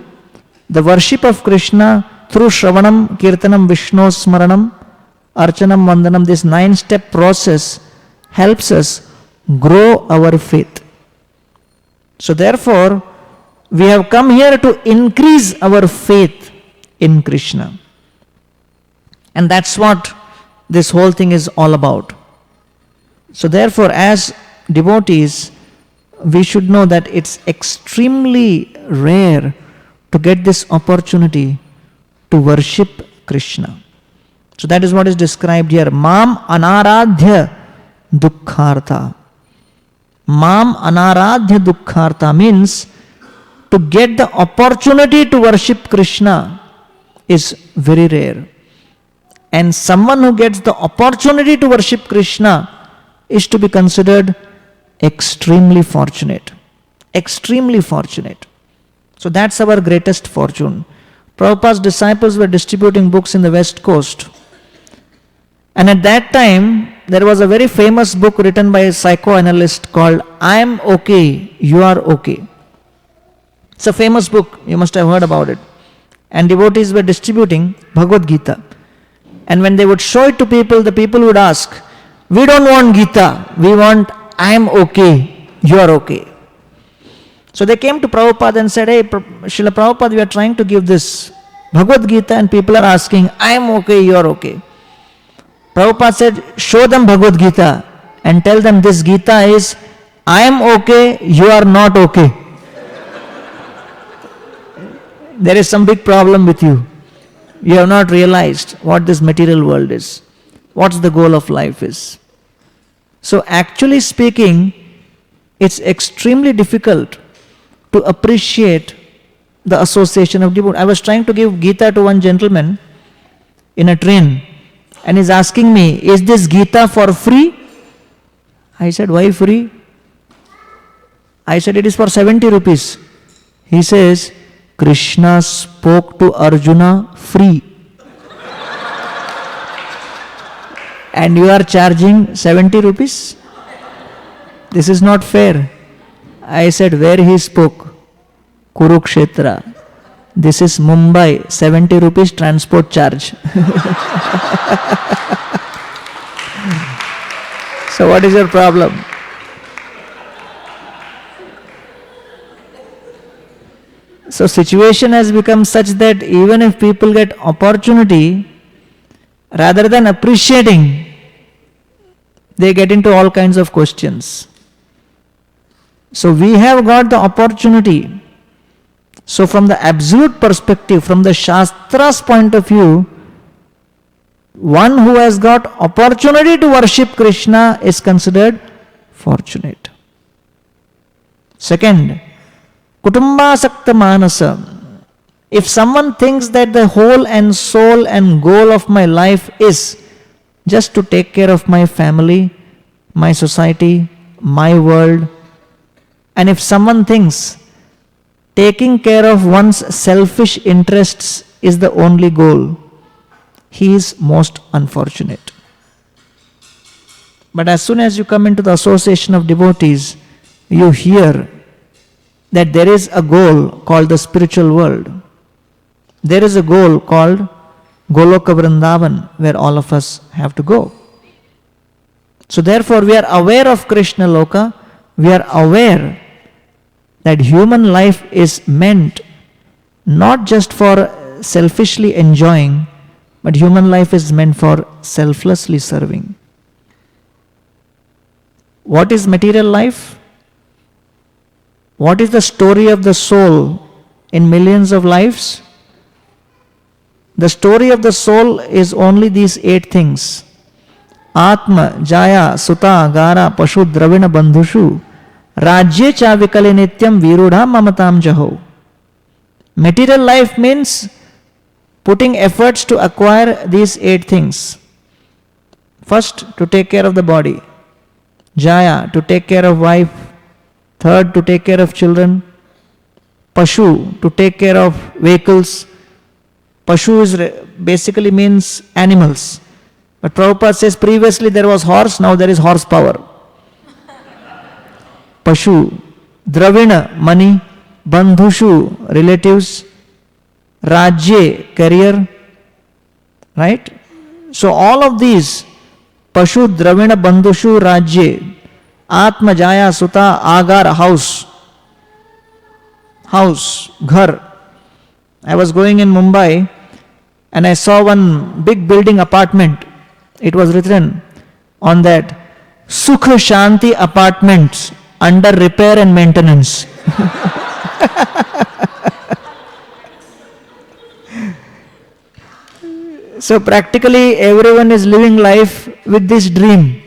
The worship of Krishna through Shravanam, Kirtanam, Vishnu Smaranam, Archanam, Vandanam, this 9-step process helps us grow our faith. So therefore, we have come here to increase our faith in Krishna. And that's what this whole thing is all about. So therefore, as devotees, we should know that it's extremely rare to get this opportunity to worship Krishna. So that is what is described here. Mam anaradhya dukkhartha. Mam anaradhya dukkhartha means to get the opportunity to worship Krishna is very rare. And someone who gets the opportunity to worship Krishna is to be considered extremely fortunate. Extremely fortunate. So that's our greatest fortune. Prabhupada's disciples were distributing books in the West Coast. And at that time, there was a very famous book written by a psychoanalyst called I'm Okay, You Are Okay. It's a famous book, you must have heard about it. And devotees were distributing Bhagavad Gita. And when they would show it to people, the people would ask, we don't want Gita, we want I'm okay, you are okay. So they came to Prabhupada and said, hey, Srila Prabhupada, we are trying to give this Bhagavad Gita and people are asking, I'm okay, you are okay. Prabhupada said, show them Bhagavad Gita and tell them this Gita is, I am okay, you are not okay. There is some big problem with you. You have not realized what this material world is, what the goal of life is. So actually speaking, it's extremely difficult to appreciate the association of devotees. I was trying to give Gita to one gentleman in a train, and he's asking me, is this Gita for free? I said, why free? I said, it is for 70 rupees. He says, Krishna spoke to Arjuna free. And you are charging 70 rupees? This is not fair. I said, where he spoke? Kurukshetra. This is Mumbai, 70 rupees transport charge. So what is your problem? So situation has become such that even if people get opportunity, rather than appreciating, they get into all kinds of questions. So we have got the opportunity. So from the absolute perspective, from the Shastra's point of view, one who has got opportunity to worship Krishna is considered fortunate. Second, Kutumbasakta Manasa. If someone thinks that the whole and soul and goal of my life is just to take care of my family, my society, my world, and if someone thinks taking care of one's selfish interests is the only goal, he is most unfortunate. But as soon as you come into the association of devotees, you hear that there is a goal called the spiritual world. There is a goal called Goloka Vrindavan, where all of us have to go. So therefore we are aware of Krishna Loka, we are aware that human life is meant not just for selfishly enjoying, but human life is meant for selflessly serving. What is material life? What is the story of the soul in millions of lives? The story of the soul is only these 8 things. Atma, Jaya, Suta, Gara, Pashu, Dravina, Bandhushu, Rajye cha vikale nityam virudha mamatam jaho. Material life means putting efforts to acquire these 8 things. First, to take care of the body. Jaya, to take care of wife, third to take care of children, Pashu to take care of vehicles. Pashu basically means animals. But Prabhupada says previously there was horse, now there is horsepower. Pashu, Dravina, money, Bandhushu, relatives, Rajye, career, right? So all of these, Pashu, Dravina, Bandhushu, Rajye, Atma, Jaya, Suta, Agar, house, ghar. I was going in Mumbai and I saw one big building apartment. It was written on that, Sukha Shanti apartments under repair and maintenance. So practically everyone is living life with this dream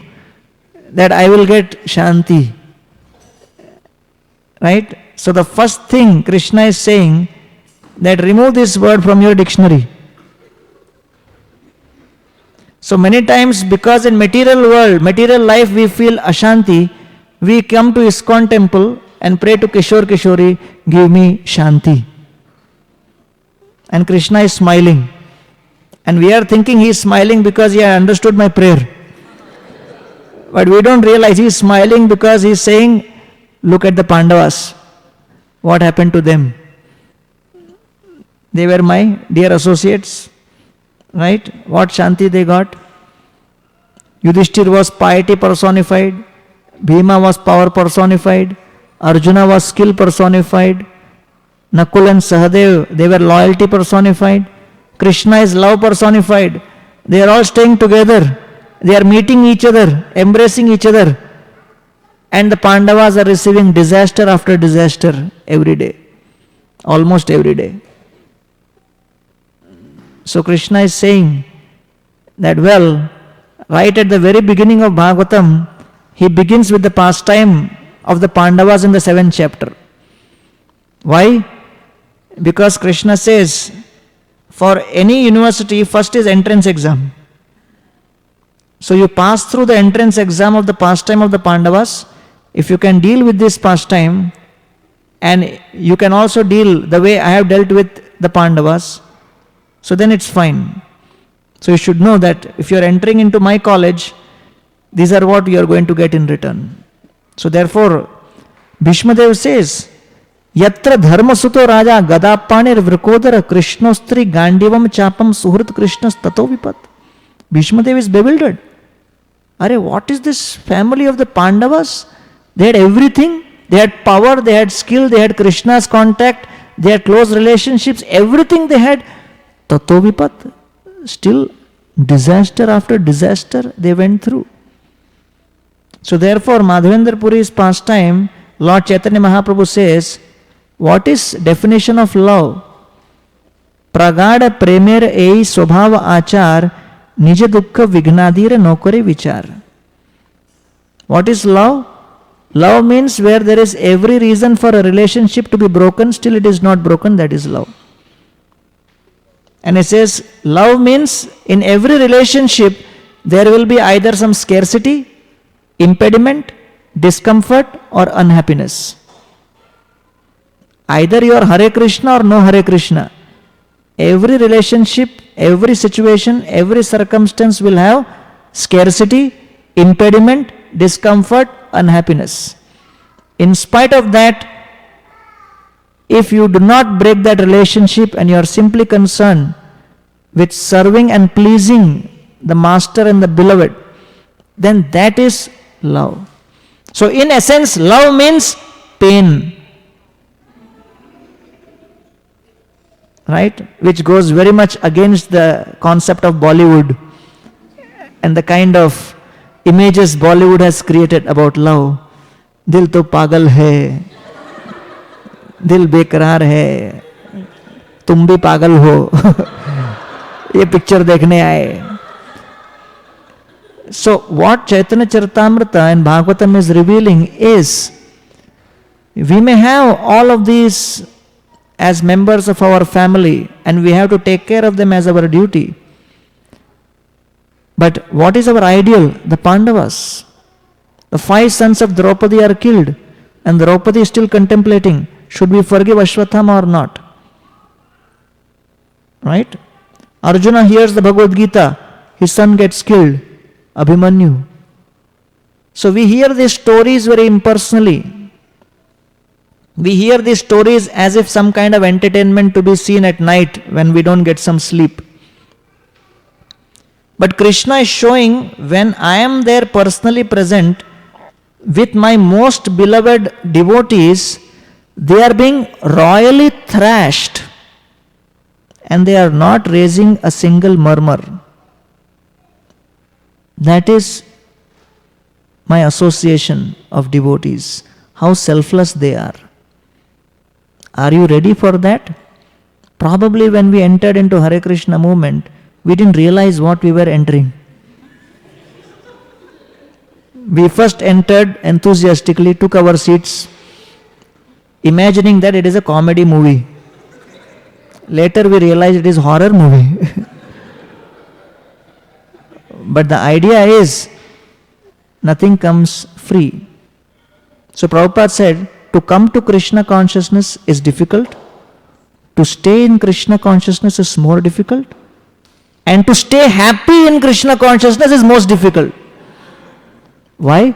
that I will get Shanti. Right? So the first thing Krishna is saying that remove this word from your dictionary. So many times because in material world, material life we feel Ashanti, we come to Iskcon temple and pray to Kishore Kishori, give me Shanti. And Krishna is smiling. And we are thinking he is smiling because he has understood my prayer. But we don't realize he is smiling because he is saying, look at the Pandavas. What happened to them? They were my dear associates. Right? What Shanti they got? Yudhishthir was piety personified. Bhima was power personified. Arjuna was skill personified. Nakul and Sahadev, they were loyalty personified. Krishna is love personified. They are all staying together. They are meeting each other, embracing each other. And the Pandavas are receiving disaster after disaster every day. Almost every day. So Krishna is saying that, well, right at the very beginning of Bhagavatam, he begins with the pastime of the Pandavas in the 7th chapter. Why? Because Krishna says, for any university, first is entrance exam. So you pass through the entrance exam of the pastime of the Pandavas. If you can deal with this pastime, and you can also deal the way I have dealt with the Pandavas, so then it's fine. So you should know that if you are entering into my college, these are what you are going to get in return. So therefore, Bhishmadev says, Yatra dharma suto raja gadapanir vrikodara krishnostri gandivam chapam suhrit krishnas tato vipat. Bhishmadev is bewildered. Are, what is this family of the Pandavas? They had everything. They had power, they had skill, they had Krishna's contact, they had close relationships, everything they had. Tato vipat. Still, disaster after disaster they went through. So therefore, Madhavendra Puri's pastime, Lord Chaitanya Mahaprabhu says, what is definition of love? Pragada premer ei swabhava achar nija dukkha vignadira nokare vichar. What is love? Love means where there is every reason for a relationship to be broken, still it is not broken, that is love. And it says, love means in every relationship there will be either some scarcity, impediment, discomfort or unhappiness. Either you are Hare Krishna or no Hare Krishna. Every relationship, every situation, every circumstance will have scarcity, impediment, discomfort, unhappiness. In spite of that, if you do not break that relationship and you are simply concerned with serving and pleasing the Master and the Beloved, then that is love. So in essence, love means pain. Right? Which goes very much against the concept of Bollywood and the kind of images Bollywood has created about love. Dil to pagal hai, dil बेकरार है, तुम भी पागल हो, ये picture देखने आए. So what Chaitanya Charitamrita and Bhagavatam is revealing is, we may have all of these as members of our family and we have to take care of them as our duty. But what is our ideal? The Pandavas. The 5 sons of Draupadi are killed. And Draupadi is still contemplating, should we forgive Ashwatthama or not? Right? Arjuna hears the Bhagavad Gita, his son gets killed, Abhimanyu. So we hear these stories very impersonally. We hear these stories as if some kind of entertainment to be seen at night when we don't get some sleep. But Krishna is showing, when I am there personally present with my most beloved devotees, they are being royally thrashed and they are not raising a single murmur. That is my association of devotees, how selfless they are. Are you ready for that? Probably when we entered into Hare Krishna movement, we didn't realize what we were entering. We first entered enthusiastically, took our seats, imagining that it is a comedy movie. Later we realized it is horror movie. But the idea is, nothing comes free. So Prabhupada said, to come to Krishna consciousness is difficult, to stay in Krishna consciousness is more difficult, and to stay happy in Krishna consciousness is most difficult. Why?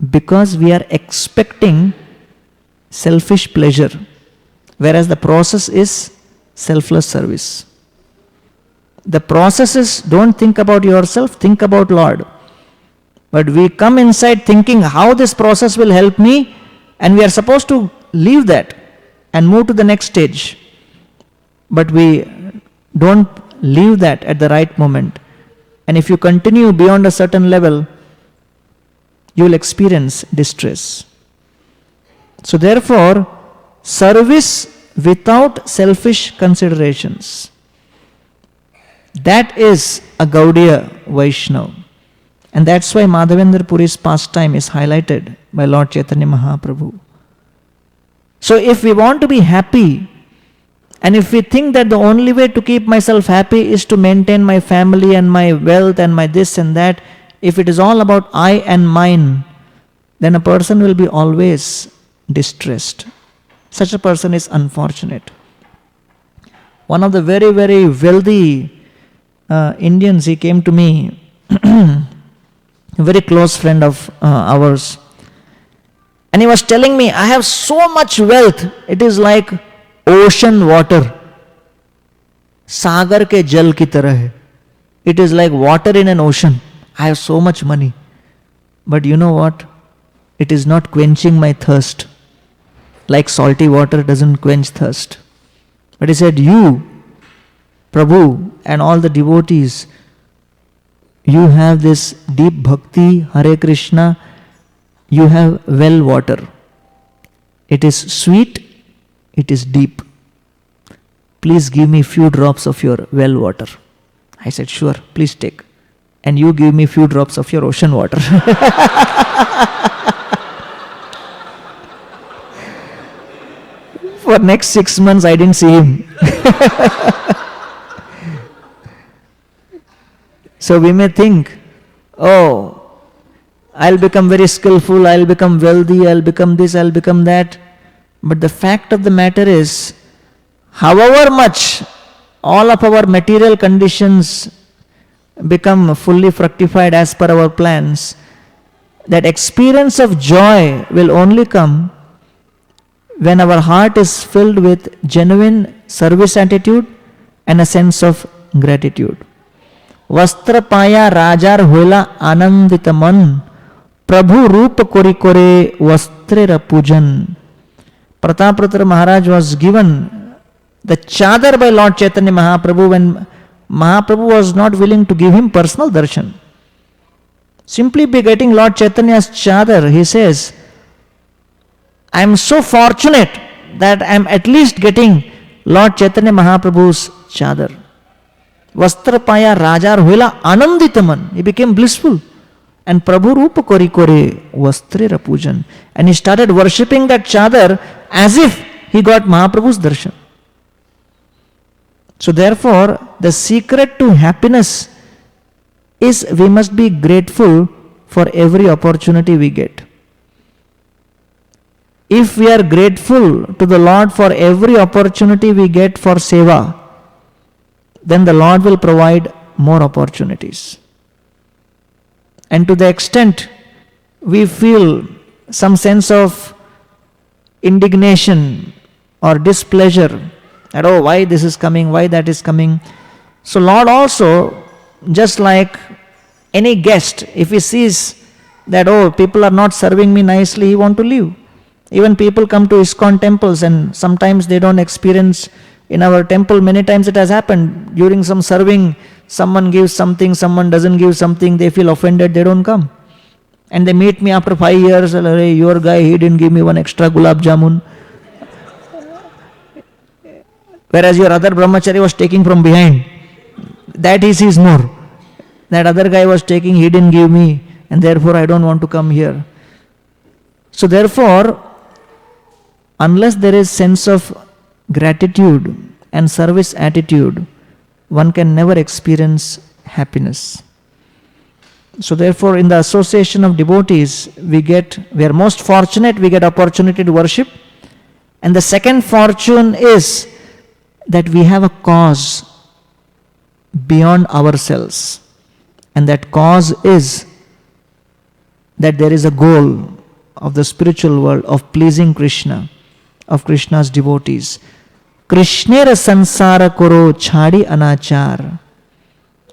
Because we are expecting selfish pleasure, whereas the process is selfless service. The process is, don't think about yourself, think about Lord. But we come inside thinking how this process will help me, and we are supposed to leave that and move to the next stage. But we don't leave that at the right moment. And if you continue beyond a certain level, you will experience distress. So therefore, service without selfish considerations, that is a Gaudiya Vaishnava. And that's why Madhavendra Puri's pastime is highlighted by Lord Chaitanya Mahaprabhu. So if we want to be happy, and if we think that the only way to keep myself happy is to maintain my family and my wealth and my this and that, if it is all about I and mine, then a person will be always distressed. Such a person is unfortunate. One of the very, very wealthy Indians, he came to me, a very close friend of ours, and he was telling me, I have so much wealth, it is like ocean water. Sagar ke jal ki tarah hai. It is like water in an ocean. I have so much money. But you know what? It is not quenching my thirst. Like salty water doesn't quench thirst. But he said, you, Prabhu, and all the devotees, you have this deep bhakti, Hare Krishna, you have well water. It is sweet, it is deep. Please give me few drops of your well water. I said, sure, please take. And you give me few drops of your ocean water. For next 6 months, I didn't see him. So we may think, oh, I'll become very skillful, I'll become wealthy, I'll become this, I'll become that. But the fact of the matter is, however much all of our material conditions become fully fructified as per our plans, that experience of joy will only come when our heart is filled with genuine service attitude and a sense of gratitude. Vastra paya rajar hoila anandita man, Prabhu roop kori kore vastrera pujan. Pratapratra Maharaj was given the chadar by Lord Chaitanya Mahaprabhu when Mahaprabhu was not willing to give him personal darshan. Simply by getting Lord Chaitanya's chadar, he says, I am so fortunate that I am at least getting Lord Chaitanya Mahaprabhu's chadar. Vastrapaya rajar huila ananditaman. He became blissful. And Prabhu rupa kori kore vastrera pujan. And he started worshipping that chadar as if he got Mahaprabhu's darshan. So therefore, the secret to happiness is we must be grateful for every opportunity we get. if we are grateful to the Lord for every opportunity we get for seva, then the Lord will provide more opportunities. And to the extent we feel some sense of indignation or displeasure that, oh, why this is coming, why that is coming. So Lord also, just like any guest, if he sees that, oh, people are not serving me nicely, he want to leave. Even people come to Iskcon temples and sometimes they don't experience in our temple. Many times it has happened during some serving, someone gives something, someone doesn't give something, they feel offended, they don't come. And they meet me after 5 years, hey, your guy, he didn't give me one extra gulab jamun. Whereas your other brahmachari was taking from behind. That he sees more. That other guy was taking, he didn't give me, and therefore I don't want to come here. So therefore, unless there is sense of gratitude and service attitude, one can never experience happiness. So therefore, in the association of devotees, we are most fortunate, we get opportunity to worship. And the second fortune is that we have a cause beyond ourselves. And that cause is that there is a goal of the spiritual world of pleasing Krishna, of Krishna's devotees. Krishnera sansara koro chhadi anachar.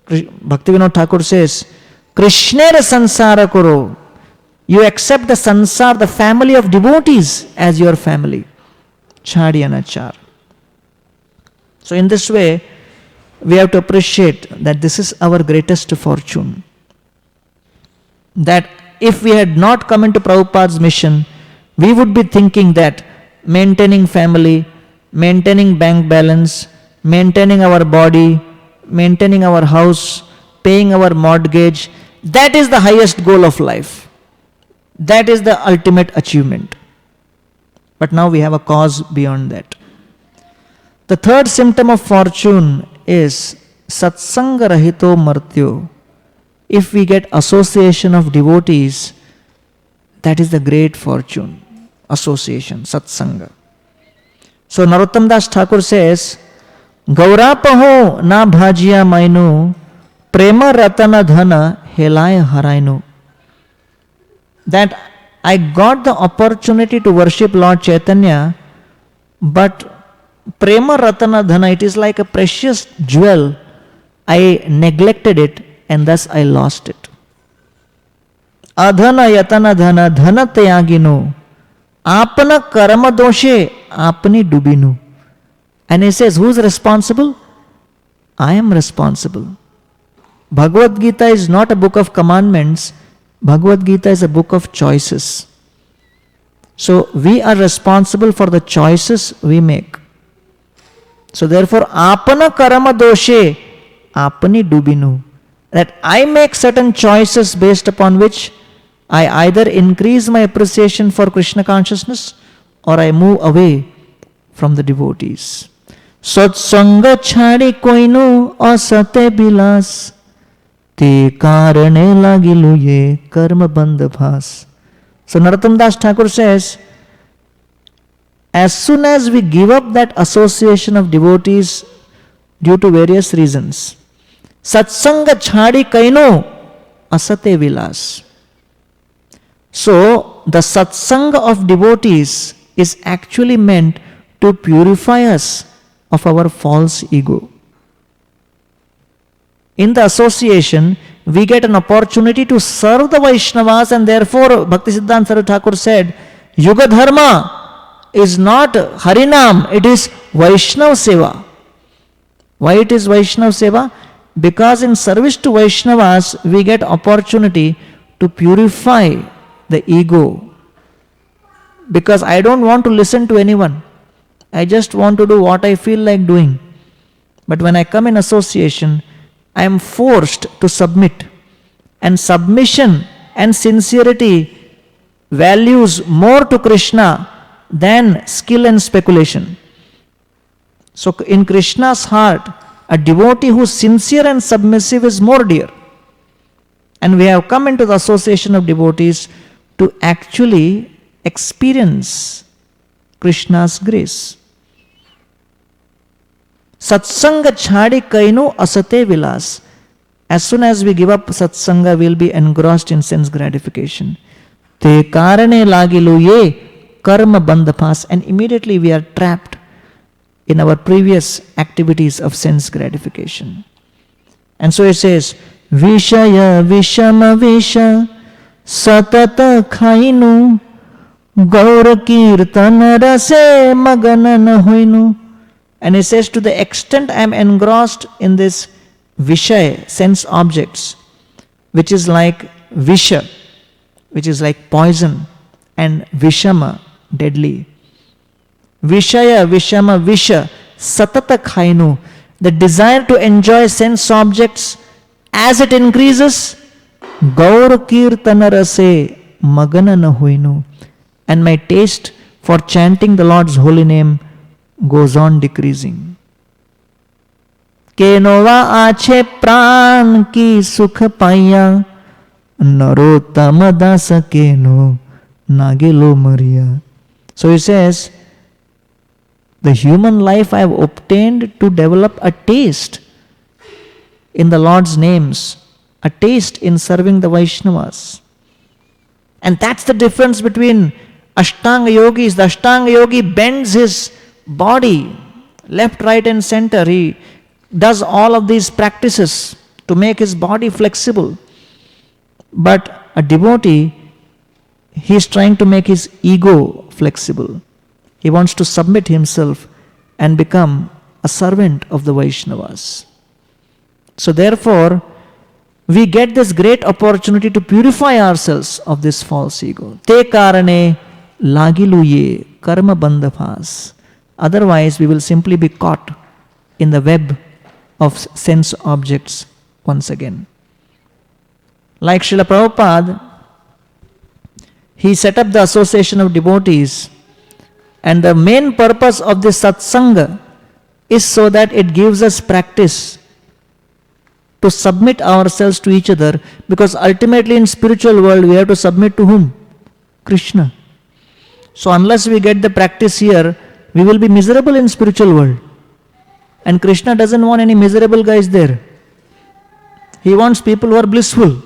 Bhaktivinoda Thakur says, Krishnera sansara koro. You accept the sansar, the family of devotees, as your family. Chhadi anachar. So in this way, we have to appreciate that this is our greatest fortune. That if we had not come into Prabhupada's mission, we would be thinking that maintaining family, maintaining bank balance, maintaining our body, maintaining our house, paying our mortgage, that is the highest goal of life. That is the ultimate achievement. But now we have a cause beyond that. The third symptom of fortune is satsanga rahito martyo. If we get association of devotees, that is the great fortune. Association, satsanga. So Narottam Das Thakur says, Gaurapaho na bhajiya mainu, prema ratana dhana helaya harainu. That I got the opportunity to worship Lord Chaitanya, but prema ratana dhana, it is like a precious jewel. I neglected it and thus I lost it. Adhana yatana dhana dhana tyaginu, apana karma doshe apni dubinu. And he says, who is responsible? I am responsible. Bhagavad Gita is not a book of commandments. Bhagavad Gita is a book of choices. So we are responsible for the choices we make. So therefore, apana karma doshe apni dubinu. That I make certain choices based upon which I either increase my appreciation for Krishna consciousness or I move away from the devotees. Satsanga chhadi koinu asate bilas, te karane lagilu ye karma bandha bhas. So Narottam Das Thakur says, as soon as we give up that association of devotees due to various reasons, satsanga chhadi kaino asate vilas. So the satsanga of devotees is actually meant to purify us of our false ego. In the association, we get an opportunity to serve the Vaishnavas, and therefore Bhaktisiddhanta Saraswati Thakur said, Yuga Dharma is not Harinam, it is Vaishnav Seva. Why it is Vaishnav Seva? Because in service to Vaishnavas, we get opportunity to purify the ego. Because I don't want to listen to anyone. I just want to do what I feel like doing. But when I come in association, I am forced to submit. And submission and sincerity values more to Krishna than skill and speculation. So in Krishna's heart, a devotee who is sincere and submissive is more dear. And we have come into the association of devotees to actually experience Krishna's grace. Satsanga chhadi kainu asate vilas. As soon as we give up satsanga, we will be engrossed in sense gratification. Te karane lagilu ye karma bandhapas, and immediately we are trapped in our previous activities of sense gratification. And so it says, Vishaya vishama visha satata khainu gaura kirtana rase maganana hoinu. And it says, to the extent I am engrossed in this Vishaya, sense objects, which is like Visha, which is like poison, and Vishama, deadly. Vishaya, Vishama, Visha, Satata Khainu, the desire to enjoy sense objects, as it increases, Gaur Kirtana Rase, Magana Nahuinu, and my taste for chanting the Lord's holy name goes on decreasing. Kenova ache pran ki sukha paya, narotama dasa keno nagelo Maria. So he says, the human life I have obtained to develop a taste in the Lord's names, a taste in serving the Vaishnavas. And that's the difference between Ashtanga yogis. The Ashtanga yogi bends his body left, right and center. He does all of these practices to make his body flexible. But a devotee, he is trying to make his ego flexible. He wants to submit himself and become a servant of the Vaishnavas. So therefore, we get this great opportunity to purify ourselves of this false ego. Te karane lagiluye karma bandhapas. Otherwise, we will simply be caught in the web of sense objects once again. Like Srila Prabhupada, he set up the association of devotees, and the main purpose of this satsanga is so that it gives us practice to submit ourselves to each other, because ultimately in spiritual world we have to submit to whom? Krishna. So unless we get the practice here, we will be miserable in spiritual world. And Krishna doesn't want any miserable guys there. He wants people who are blissful,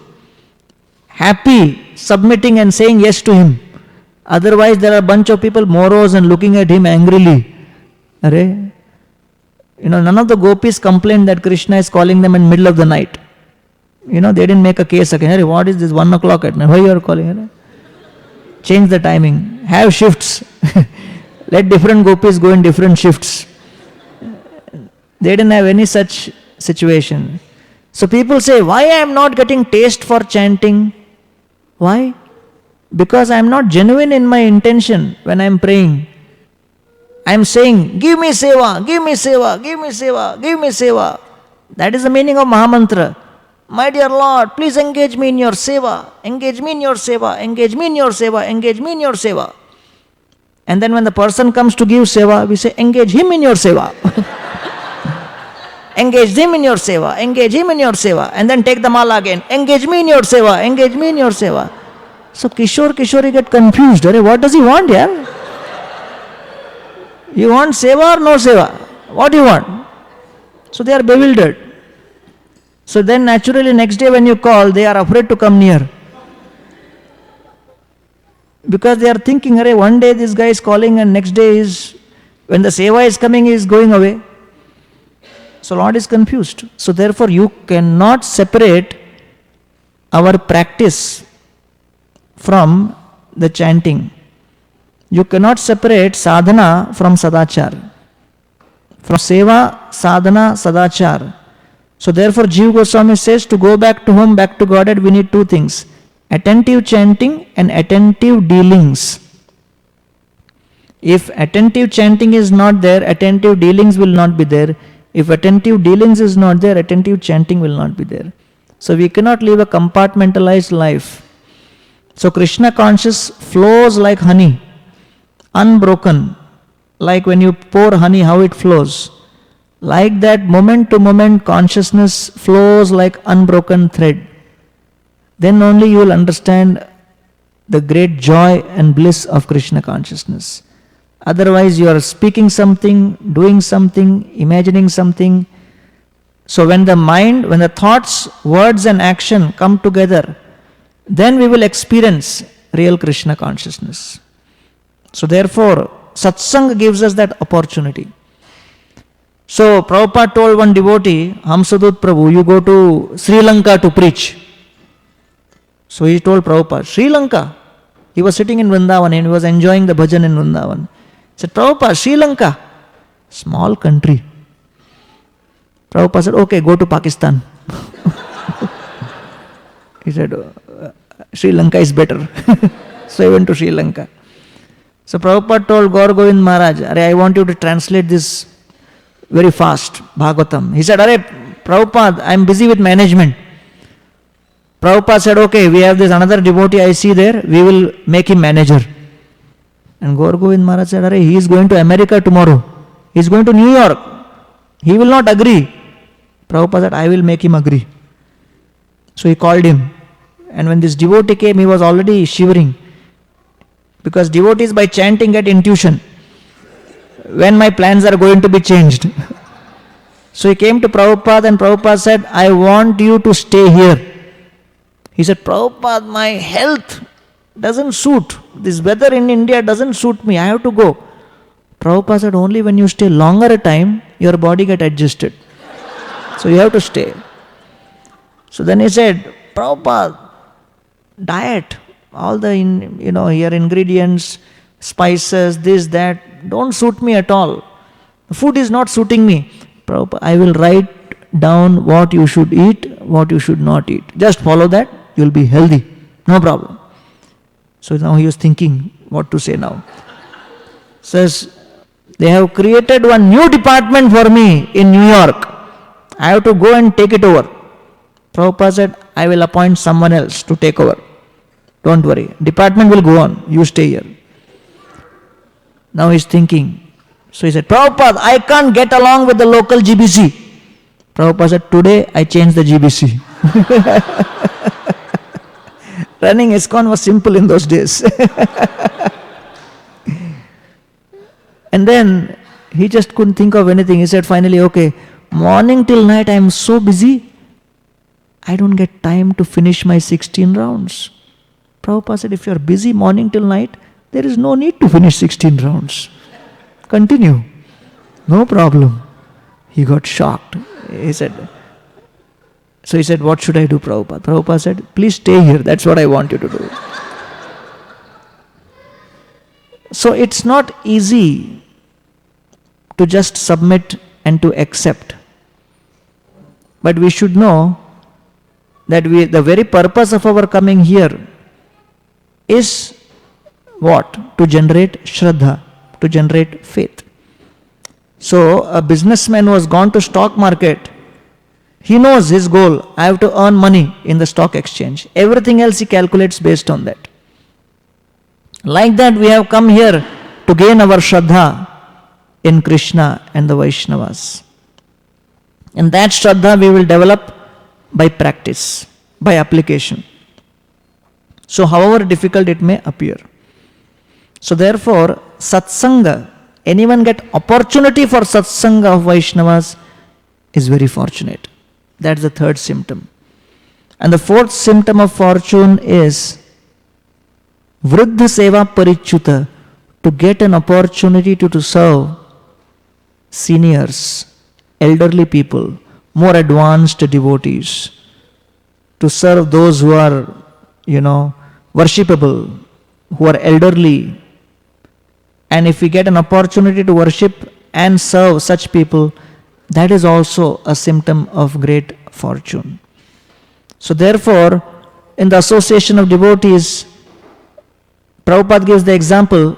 happy, submitting and saying yes to him. Otherwise there are a bunch of people morose and looking at him angrily. Arey, none of the gopis complained that Krishna is calling them in middle of the night. They didn't make a case again. Arey, what is this 1 o'clock at night? Why you are calling? Arey? Change the timing. Have shifts. Let different gopis go in different shifts. They didn't have any such situation. So people say, why I am not getting taste for chanting? Why? Because I am not genuine in my intention when I am praying. I am saying, give me seva, give me seva, give me seva, give me seva. That is the meaning of Mahamantra. My dear Lord, please engage me in your seva, engage me in your seva, engage me in your seva, engage me in your seva. And then when the person comes to give seva, we say, engage him in your seva. Engage him in your seva, engage him in your seva. And then take the mala again, engage me in your seva, engage me in your seva. So Kishore get confused. What does he want here? You want seva or no seva? What do you want? So they are bewildered. So then naturally next day when you call, they are afraid to come near. Because they are thinking, one day this guy is calling and next day is, when the seva is coming, he is going away. So Lord is confused. So therefore you cannot separate our practice from the chanting. You cannot separate sadhana from sadachar. From seva, sadhana, sadachar. So therefore Jiva Goswami says, to go back to home, back to Godhead, we need two things: attentive chanting and attentive dealings. If attentive chanting is not there, attentive dealings will not be there. If attentive dealings is not there, attentive chanting will not be there. So we cannot live a compartmentalized life. So Krishna conscious flows like honey, unbroken. Like when you pour honey, how it flows. Like that, moment to moment consciousness flows like unbroken thread. Then only you will understand the great joy and bliss of Krishna consciousness. Otherwise, you are speaking something, doing something, imagining something. So when the mind, when the thoughts, words and action come together, then we will experience real Krishna consciousness. So therefore, satsang gives us that opportunity. So Prabhupada told one devotee, Hamsadut Prabhu, you go to Sri Lanka to preach. So he told Prabhupada, Sri Lanka? He was sitting in Vrindavan and he was enjoying the bhajan in Vrindavan. He said, Prabhupada, Sri Lanka, small country. Prabhupada said, okay, go to Pakistan. He said, Sri Lanka is better. So he went to Sri Lanka. So Prabhupada told Gaur Govind Maharaj, I want you to translate this very fast, Bhagavatam. He said, Prabhupada, I am busy with management. Prabhupada said, okay, we have this another devotee I see there, we will make him manager. And Gaur Govind Maharaj said, he is going to America tomorrow. He is going to New York. He will not agree. Prabhupada said, I will make him agree. So he called him. And when this devotee came, he was already shivering. Because devotees by chanting get intuition when my plans are going to be changed. So he came to Prabhupada and Prabhupada said, I want you to stay here. He said, Prabhupada, my health doesn't suit. This weather in India doesn't suit me. I have to go. Prabhupada said, only when you stay longer a time, your body get adjusted. So you have to stay. So then he said, Prabhupada, diet, all the here ingredients, spices, this, that, don't suit me at all. The food is not suiting me. Prabhupada, I will write down what you should eat, what you should not eat. Just follow that, you will be healthy. No problem. So now he was thinking what to say now. Says, they have created one new department for me in New York. I have to go and take it over. Prabhupada said, I will appoint someone else to take over. Don't worry. Department will go on. You stay here. Now he's thinking. So he said, Prabhupada, I can't get along with the local GBC. Prabhupada said, today I changed the GBC. Running Iskcon was simple in those days. And then he just couldn't think of anything. He said finally, okay, morning till night I am so busy, I don't get time to finish my 16 rounds. Prabhupada said, if you are busy morning till night, there is no need to finish 16 rounds. Continue. No problem. He got shocked. He said, what should I do, Prabhupada? Prabhupada said, please stay here. That's what I want you to do. So it's not easy to just submit and to accept. But we should know that the very purpose of our coming here is what? To generate Shraddha, to generate faith. So a businessman who has gone to stock market, he knows his goal, I have to earn money in the stock exchange. Everything else he calculates based on that. Like that we have come here to gain our Shraddha in Krishna and the Vaishnavas. And that Shraddha we will develop by practice, by application. So however difficult it may appear. So therefore, satsanga, anyone get opportunity for satsanga of Vaishnavas is very fortunate. That's the third symptom. And the fourth symptom of fortune is Vriddha Seva Parichyuta, to get an opportunity to serve seniors, elderly people, more advanced devotees, to serve those who are, worshipable, who are elderly. And if we get an opportunity to worship and serve such people, that is also a symptom of great fortune. So therefore, in the association of devotees, Prabhupada gives the example,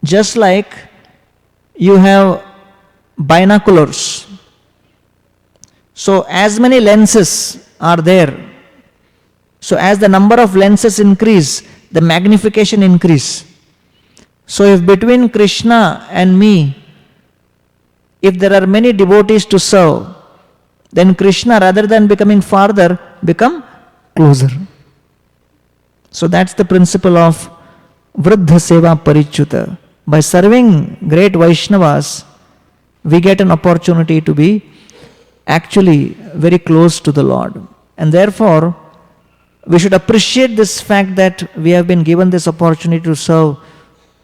just like you have binoculars. So as many lenses are there, so as the number of lenses increase, the magnification increase. So if between Krishna and me, if there are many devotees to serve, then Krishna, rather than becoming farther, become closer. So that's the principle of Vriddha Seva Parichyuta, by serving great Vaishnavas, we get an opportunity to be actually very close to the Lord. And therefore, we should appreciate this fact that we have been given this opportunity to serve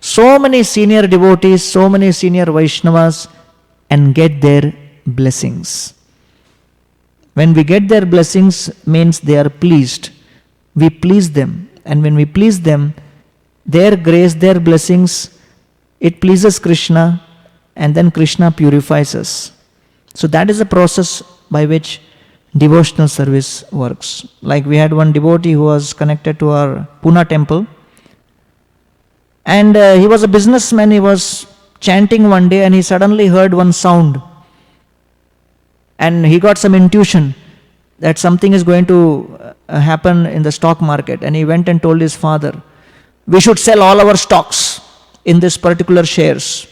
so many senior devotees, so many senior Vaishnavas, and get their blessings. When we get their blessings, means they are pleased. We please them. And when we please them, their grace, their blessings, it pleases Krishna, and then Krishna purifies us. So that is the process by which devotional service works. Like we had one devotee who was connected to our Pune temple, and he was a businessman. He was chanting one day and he suddenly heard one sound, and he got some intuition that something is going to happen in the stock market, and he went and told his father, we should sell all our stocks in this particular shares.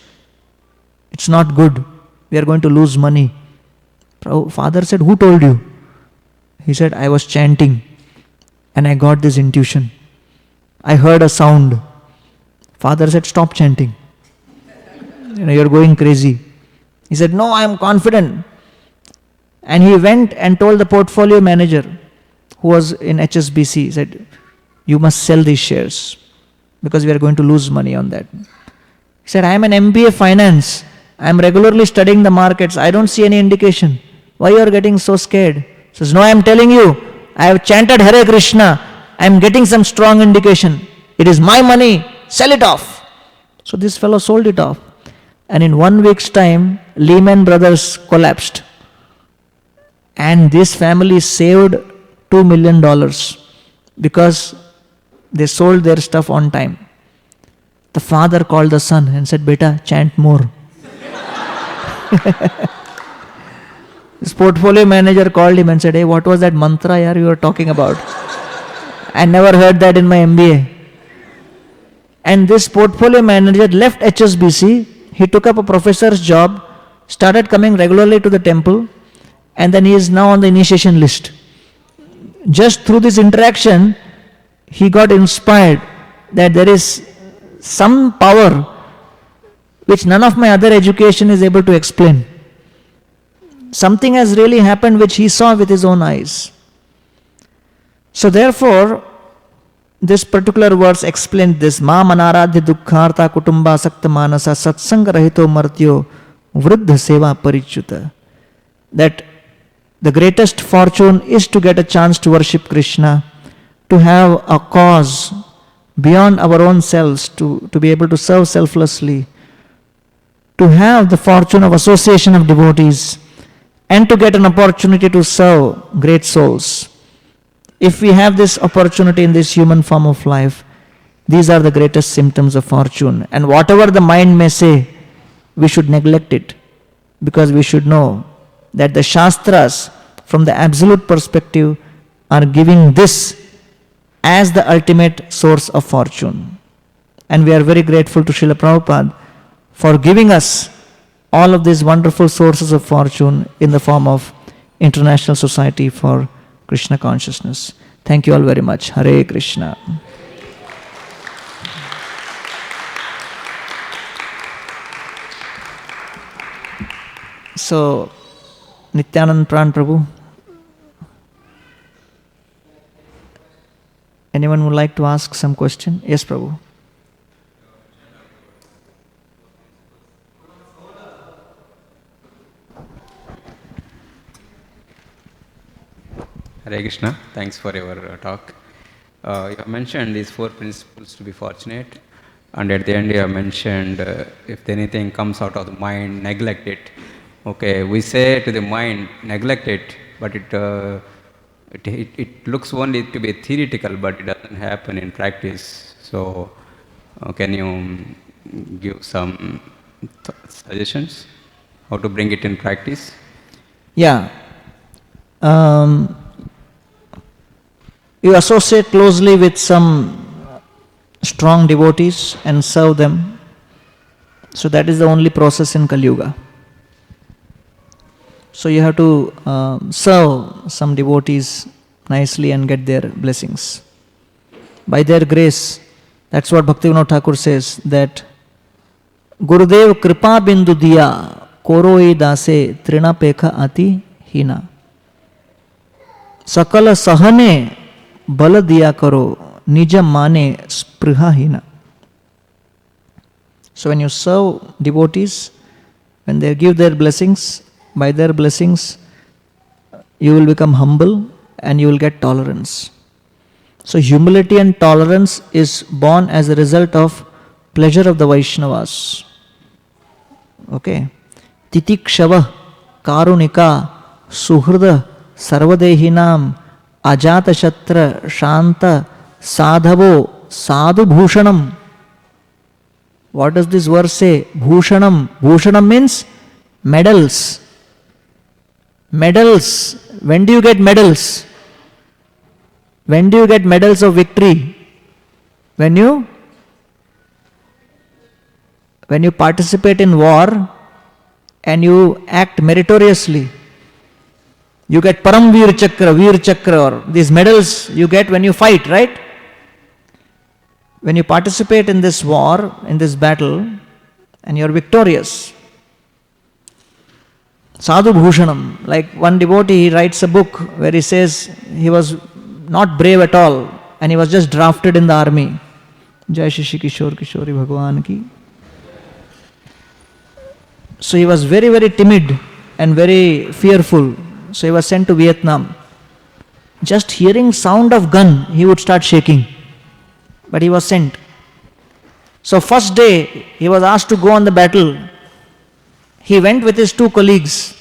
It's not good. We are going to lose money. Father said, who told you? He said, I was chanting and I got this intuition. I heard a sound. Father said, stop chanting. You're going crazy. He said, no, I am confident. And he went and told the portfolio manager who was in HSBC, he said, you must sell these shares because we are going to lose money on that. He said, I am an MBA finance. I am regularly studying the markets. I don't see any indication. Why you are getting so scared? He says, no, I am telling you, I have chanted Hare Krishna. I am getting some strong indication. It is my money. Sell it off. So this fellow sold it off. And in 1 week's time, Lehman Brothers collapsed. And this family saved $2 million because they sold their stuff on time. The father called the son and said, Beta, chant more. This portfolio manager called him and said, hey, what was that mantra you were talking about? I never heard that in my MBA. And this portfolio manager left HSBC. He took up a professor's job, started coming regularly to the temple, and then he is now on the initiation list. Just through this interaction, he got inspired that there is some power which none of my other education is able to explain. Something has really happened which he saw with his own eyes. So therefore, this particular verse explained this. Ma manaradhya dukkharta kutumba sakta manasa satsanga rahito martyo vriddha seva parichyuta. That the greatest fortune is to get a chance to worship Krishna, to have a cause beyond our own selves, to be able to serve selflessly, to have the fortune of association of devotees, and to get an opportunity to serve great souls. If we have this opportunity in this human form of life, these are the greatest symptoms of fortune. And whatever the mind may say, we should neglect it, because we should know that the Shastras, from the absolute perspective, are giving this as the ultimate source of fortune. And we are very grateful to Srila Prabhupada for giving us all of these wonderful sources of fortune in the form of International Society for Krishna Consciousness. Thank you all very much. Hare Krishna. So, Nityanand Pran Prabhu, anyone would like to ask some question? Yes, Prabhu. Hare Krishna, thanks for your talk. You have mentioned these 4 principles to be fortunate, and at the end you have mentioned if anything comes out of the mind, neglect it. Okay, we say to the mind, neglect it, but it looks only to be theoretical, but it doesn't happen in practice. So, can you give some suggestions how to bring it in practice? Yeah. You associate closely with some strong devotees and serve them. So that is the only process in Kali Yuga. So you have to serve some devotees nicely and get their blessings. By their grace, that's what Bhaktivinoda Thakur says, that गुरुदेव कृपा बिंदु दिया कोरोई दासे तृणापेखा अति हीना. सकल सहने बल दिया करो निज माने स्पृहा हीना. So when you serve devotees, when they give their blessings, by their blessings, you will become humble and you will get tolerance. So humility and tolerance is born as a result of pleasure of the Vaishnavas. Okay. Titikshava, Karunika, Suhrda, Sarvadehinam, Ajata Shatra, Shanta, Sadhavo, Sadhu Bhushanam. What does this verse say? Bhushanam. Bhushanam means medals. Medals. When do you get medals? When do you get medals of victory? When you participate in war and you act meritoriously. You get Param Veer Chakra, or these medals you get when you fight, right? When you participate in this war, in this battle, and you are victorious. Sadhu Bhushanam, like one devotee, he writes a book where he says he was not brave at all and he was just drafted in the army. Jai Shri Kishore Kishori Bhagwan ki. So he was very, very timid and very fearful. So he was sent to Vietnam. Just hearing sound of gun, he would start shaking. But he was sent. So first day, he was asked to go on the battle. He went with his two colleagues.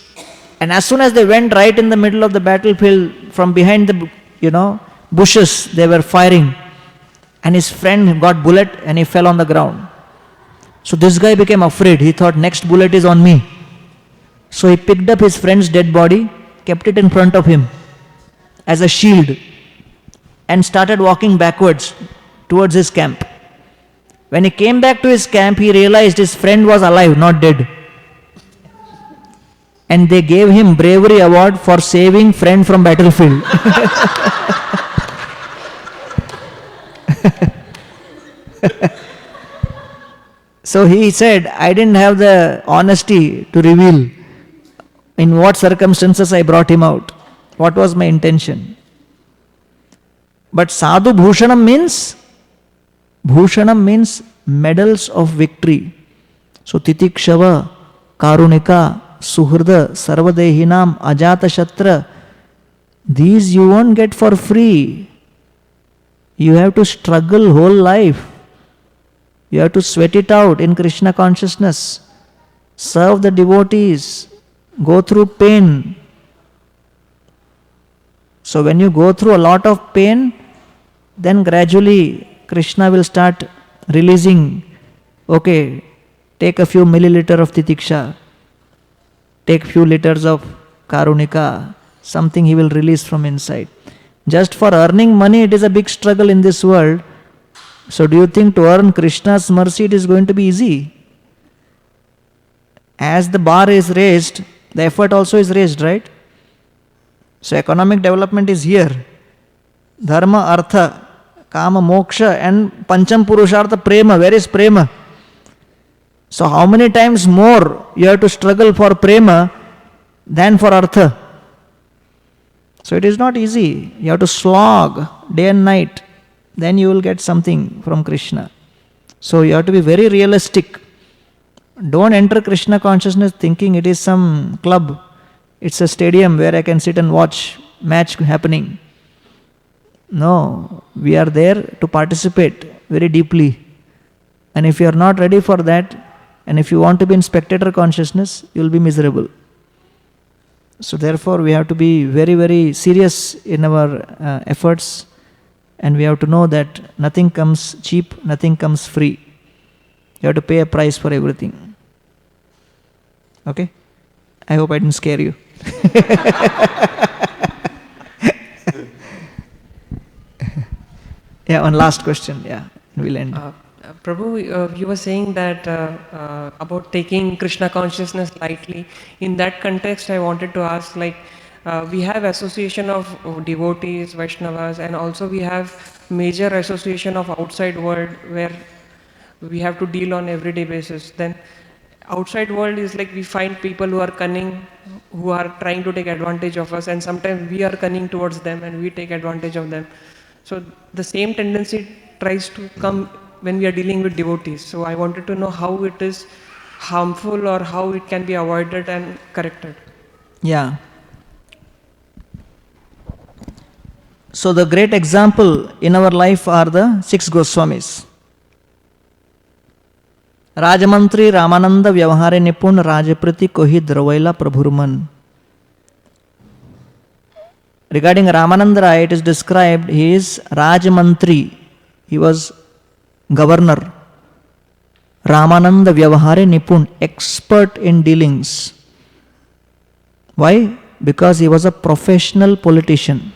And as soon as they went right in the middle of the battlefield, from behind the bushes, they were firing. And his friend got bullet and he fell on the ground. So this guy became afraid. He thought, next bullet is on me. So he picked up his friend's dead body, kept it in front of him as a shield, and started walking backwards towards his camp. When he came back to his camp, he realized his friend was alive, not dead. And they gave him bravery award for saving friend from battlefield. So he said, I didn't have the honesty to reveal in what circumstances I brought him out. What was my intention? But Sadhu Bhushanam means medals of victory. So Titikshava, Karunika, Suhrda, Sarvadehinam, Ajata Shatra, these you won't get for free. You have to struggle whole life. You have to sweat it out in Krishna consciousness. Serve the devotees. Go through pain. So when you go through a lot of pain, then gradually Krishna will start releasing, okay, take a few milliliter of titiksha, take few liters of karunika, something he will release from inside. Just for earning money, it is a big struggle in this world. So do you think to earn Krishna's mercy it is going to be easy? As the bar is raised, the effort also is raised, right? So economic development is here. Dharma, artha, kama, moksha and pancham purushartha prema. Where is prema? So how many times more you have to struggle for prema than for artha? So it is not easy. You have to slog day and night. Then you will get something from Krishna. So you have to be very realistic. Don't enter Krishna consciousness thinking it is some club. It's a stadium where I can sit and watch match happening. No, we are there to participate very deeply. And if you are not ready for that, and if you want to be in spectator consciousness, you will be miserable. So therefore we have to be very, very serious in our efforts. And we have to know that nothing comes cheap, nothing comes free. You have to pay a price for everything. Okay? I hope I didn't scare you. Yeah, one last question. Yeah, we'll end. Prabhu, you were saying that about taking Krishna consciousness lightly. In that context, I wanted to ask, like, we have association of devotees, Vaishnavas, and also we have major association of outside world where we have to deal on everyday basis. Then outside world is like we find people who are cunning, who are trying to take advantage of us, and sometimes we are cunning towards them and we take advantage of them. So the same tendency tries to come when we are dealing with devotees. So I wanted to know how it is harmful or how it can be avoided and corrected. Yeah. So the great example in our life are the 6 Goswamis. Rajamantri Ramananda Vyavahare Nipun Rajapriti Kohi Dravaila Prabhurman. Regarding Ramananda Rai, it is described he is Rajamantri. He was governor. Ramananda Vyavahare Nipun, expert in dealings. Why? Because he was a professional politician.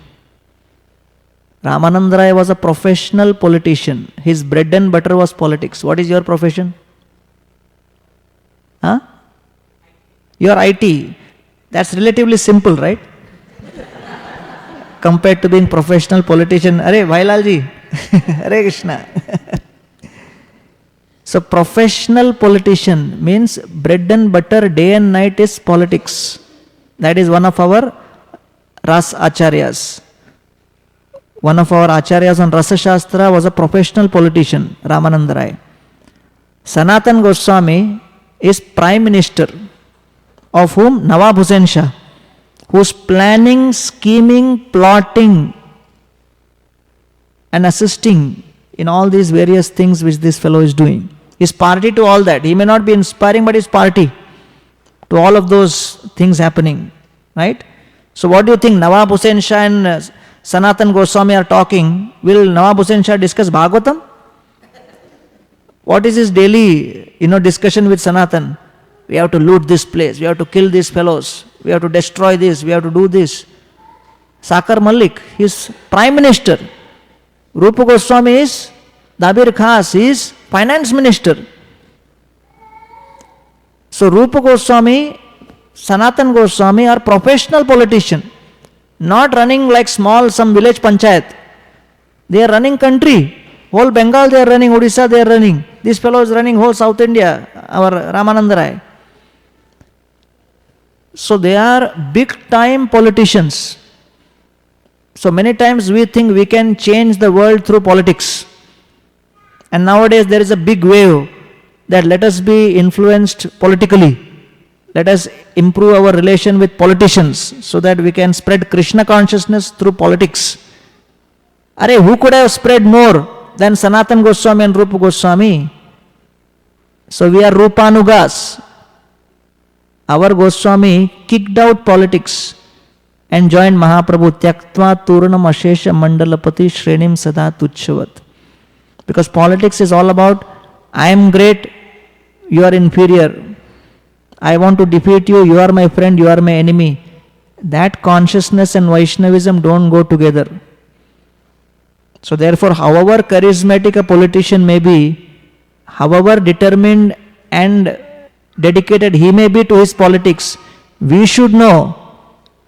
Ramananda Rai was a professional politician. His bread and butter was politics. What is your profession? Huh? You are IT. That's relatively simple, right? Compared to being professional politician. Arey, Vailalji. Hare Krishna. So professional politician means bread and butter day and night is politics. That is one of our Ras Acharyas. One of our Acharyas on Rasa Shastra was a professional politician, Ramananda Rai. Sanatan Goswami is Prime Minister, of whom Nawab Hussain Shah, who's planning, scheming, plotting and assisting in all these various things which this fellow is doing. His party to all that. He may not be inspiring, but his party to all of those things happening. Right? So what do you think? Nawab Hussain Shah and Sanatan Goswami are talking. Will Nawab Hussain Shah discuss Bhagavatam? What is his daily, discussion with Sanatan? We have to loot this place. We have to kill these fellows. We have to destroy this. We have to do this. Sakar Malik, he is Prime Minister. Rupa Goswami is Dabir Khas, he is Finance Minister. So Rupa Goswami, Sanatan Goswami are professional politician, not running like small some village panchayat. They are running country. Whole Bengal they are running, Odisha they are running. This fellow is running whole South India, our Ramananda Rai. So they are big time politicians. So many times we think we can change the world through politics. And nowadays there is a big wave that let us be influenced politically. Let us improve our relation with politicians so that we can spread Krishna consciousness through politics. Arey, who could have spread more than Sanatan Goswami and Rupa Goswami? So we are Rupanugas. Our Goswami kicked out politics and joined Mahaprabhu Tyaktva Turnam Ashesha Mandalapati Shrenim Sada Tuchhavat. Because politics is all about I am great, you are inferior. I want to defeat you, you are my friend, you are my enemy. That consciousness and Vaishnavism don't go together. So therefore, however charismatic a politician may be, however determined and dedicated he may be to his politics, we should know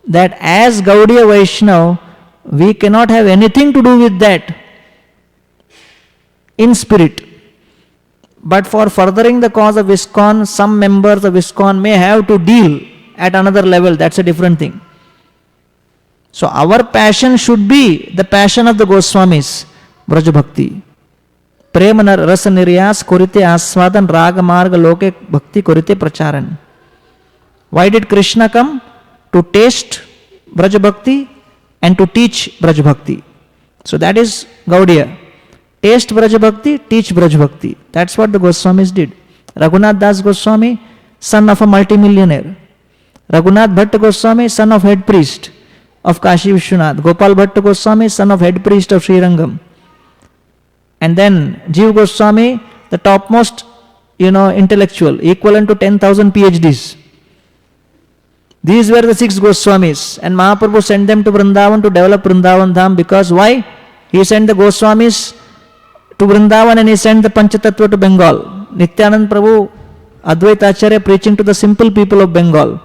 that as Gaudiya Vaishnava, we cannot have anything to do with that in spirit. But for furthering the cause of Iskcon, some members of Iskcon may have to deal at another level. That's a different thing. So our passion should be the passion of the Goswamis, Braja Bhakti. Prema rasa niryas korite aswadan raga marga loke bhakti korite pracharan. Why did Krishna come? To taste Braja Bhakti and to teach Braja Bhakti. So that is Gaudiya. Taste Braja Bhakti, teach Braja Bhakti. That's what the Goswamis did. Raghunath Das Goswami, son of a multimillionaire. Raghunath Bhatta Goswami, son of head priest of Kashi Vishwanath. Gopal Bhatta Goswami, son of head priest of Srirangam. And then Jiva Goswami, the topmost, intellectual, equivalent to 10,000 PhDs. These were the 6 Goswamis. And Mahaprabhu sent them to Vrindavan to develop Vrindavan Dham. Because why? He sent the Goswamis to Vrindavan and he sent the Panchatattva to Bengal. Nityanand Prabhu, Advaita Acharya preaching to the simple people of Bengal.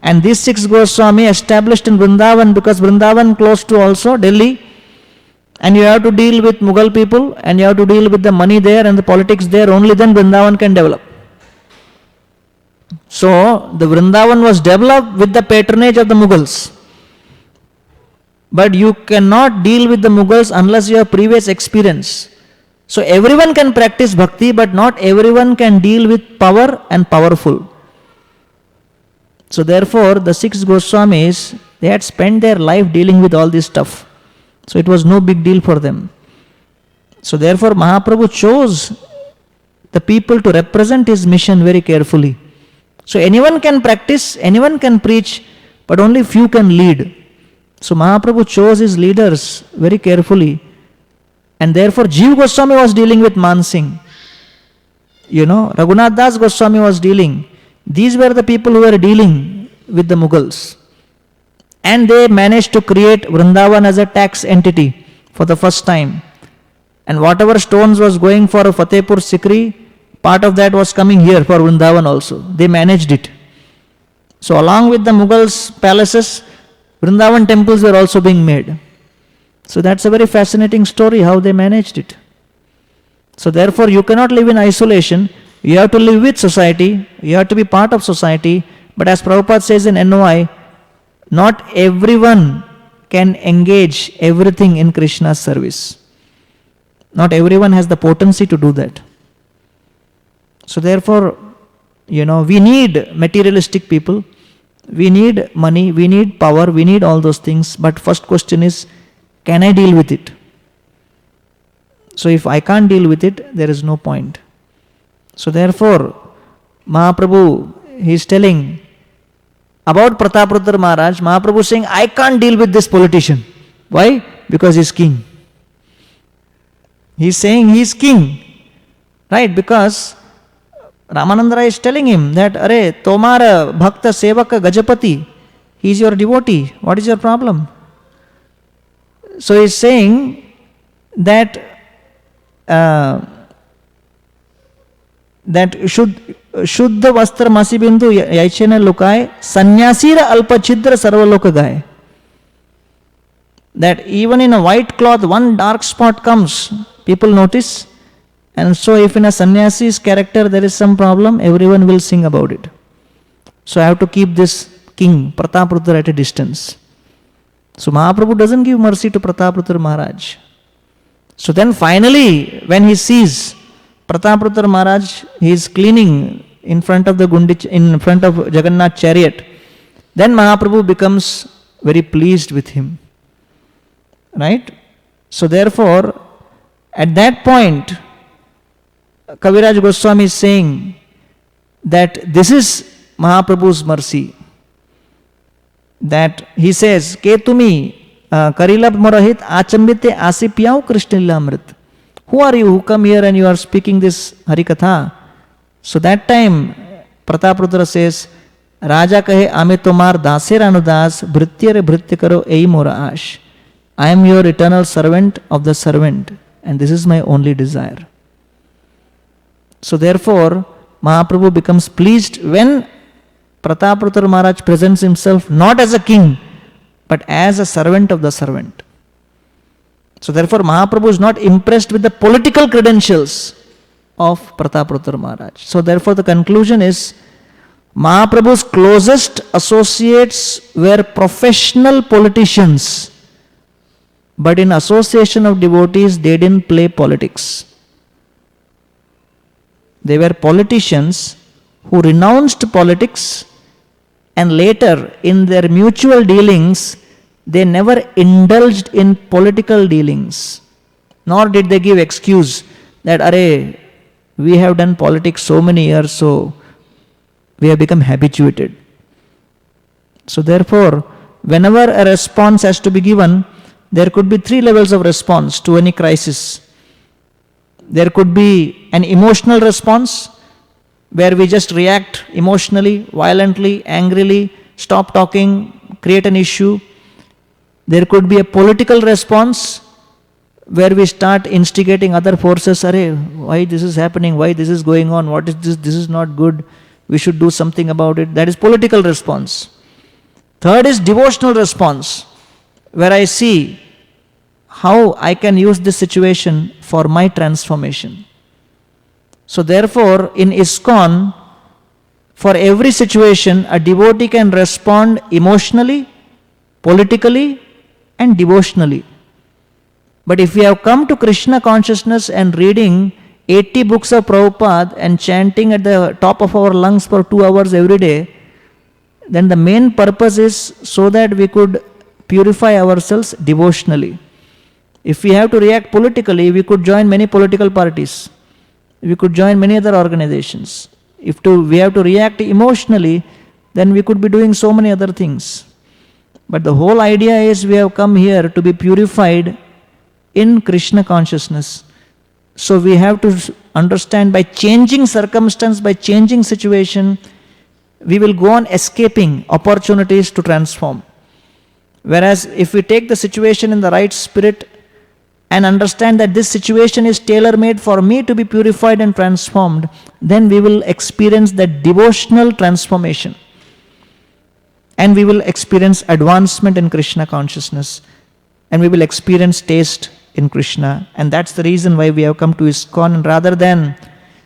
And these 6 Goswami established in Vrindavan because Vrindavan close to also Delhi and you have to deal with Mughal people, and you have to deal with the money there and the politics there, only then Vrindavan can develop. So, the Vrindavan was developed with the patronage of the Mughals. But you cannot deal with the Mughals unless you have previous experience. So everyone can practice bhakti, but not everyone can deal with power and powerful. So therefore, the 6 Goswamis, they had spent their life dealing with all this stuff. So it was no big deal for them. So therefore, Mahaprabhu chose the people to represent his mission very carefully. So anyone can practice, anyone can preach, but only few can lead. So Mahaprabhu chose his leaders very carefully. And therefore Jiva Goswami was dealing with Mansingh. Raghunath Das Goswami was dealing. These were the people who were dealing with the Mughals. And they managed to create Vrindavan as a tax entity for the first time. And whatever stones was going for Fatehpur Sikri, part of that was coming here for Vrindavan also. They managed it. So along with the Mughals' palaces, Vrindavan temples were also being made. So that's a very fascinating story how they managed it. So therefore you cannot live in isolation. You have to live with society. You have to be part of society. But as Prabhupada says in NOI, not everyone can engage everything in Krishna's service. Not everyone has the potency to do that. So therefore, we need materialistic people. We need money, we need power, we need all those things. But first question is, can I deal with it? So if I can't deal with it, there is no point. So therefore, Mahaprabhu, he is telling about Prataprudra Maharaj. Mahaprabhu is saying, I can't deal with this politician. Why? Because he is king. He is saying he is king. Right? Because Ramananda Rai is telling him that, Are, Tomara Bhakta Sevaka Gajapati, he is your devotee. What is your problem? So he is saying that Shuddha Vastra Masibindu Yaichena Lukai Sanyasira Alpachidra Sarvaloka Gai. That even in a white cloth, one dark spot comes, people notice. And so if in a sannyasi's character there is some problem, everyone will sing about it. So I have to keep this king, Prataprudra, at a distance. So Mahaprabhu doesn't give mercy to Prataprudra Maharaj. So then finally, when he sees Prataprudra Maharaj, he is cleaning in front of in front of Jagannath chariot, then Mahaprabhu becomes very pleased with him. Right? So therefore, at that point, Kaviraj Goswami is saying that this is Mahaprabhu's mercy. That he says, Ke tumi karilab morahit achambite asipyau Krishna Lilamrit. Who are you who come here and you are speaking this Harikatha? So that time Prataprudra says, Raja kahe ame tomar daser anudas bhrityare bhritya karo ei mora ash. I am your eternal servant of the servant, and this is my only desire. So therefore, Mahaprabhu becomes pleased when Prataprudra Maharaj presents himself not as a king, but as a servant of the servant. So therefore, Mahaprabhu is not impressed with the political credentials of Prataprudra Maharaj. So therefore, the conclusion is, Mahaprabhu's closest associates were professional politicians, but in association of devotees, they didn't play politics. They were politicians who renounced politics, and later in their mutual dealings, they never indulged in political dealings. Nor did they give excuse that, Are, we have done politics so many years, so we have become habituated. So therefore, whenever a response has to be given, there could be 3 levels of response to any crisis. There could be an emotional response, where we just react emotionally, violently, angrily, stop talking, create an issue. There could be a political response, where we start instigating other forces. Are, why this is happening? Why this is going on? What is this? This is not good. We should do something about it. That is political response. Third is devotional response, where I see how I can use this situation for my transformation. So therefore, in Iskcon, for every situation, a devotee can respond emotionally, politically, and devotionally. But if we have come to Krishna consciousness and reading 80 books of Prabhupada and chanting at the top of our lungs for 2 hours every day, then the main purpose is so that we could purify ourselves devotionally. If we have to react politically, we could join many political parties. We could join many other organizations. If we have to react emotionally, then we could be doing so many other things. But the whole idea is we have come here to be purified in Krishna consciousness. So we have to understand, by changing circumstance, by changing situation, we will go on escaping opportunities to transform. Whereas if we take the situation in the right spirit and understand that this situation is tailor-made for me to be purified and transformed, then we will experience that devotional transformation. And we will experience advancement in Krishna consciousness. And we will experience taste in Krishna. And that's the reason why we have come to Iskcon. And rather than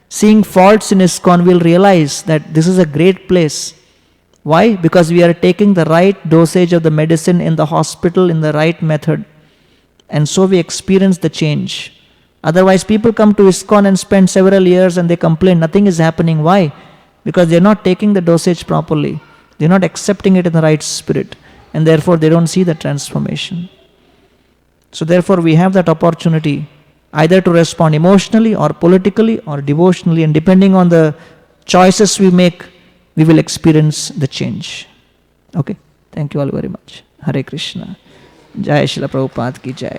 seeing faults in Iskcon, we'll realize that this is a great place. Why? Because we are taking the right dosage of the medicine in the hospital in the right method. And so we experience the change. Otherwise, people come to Iskcon and spend several years and they complain, nothing is happening. Why? Because they're not taking the dosage properly. They're not accepting it in the right spirit. And therefore, they don't see the transformation. So therefore, we have that opportunity either to respond emotionally or politically or devotionally. And depending on the choices we make, we will experience the change. Okay? Thank you all very much. Hare Krishna. Jai Srila Prabhupada ki jai.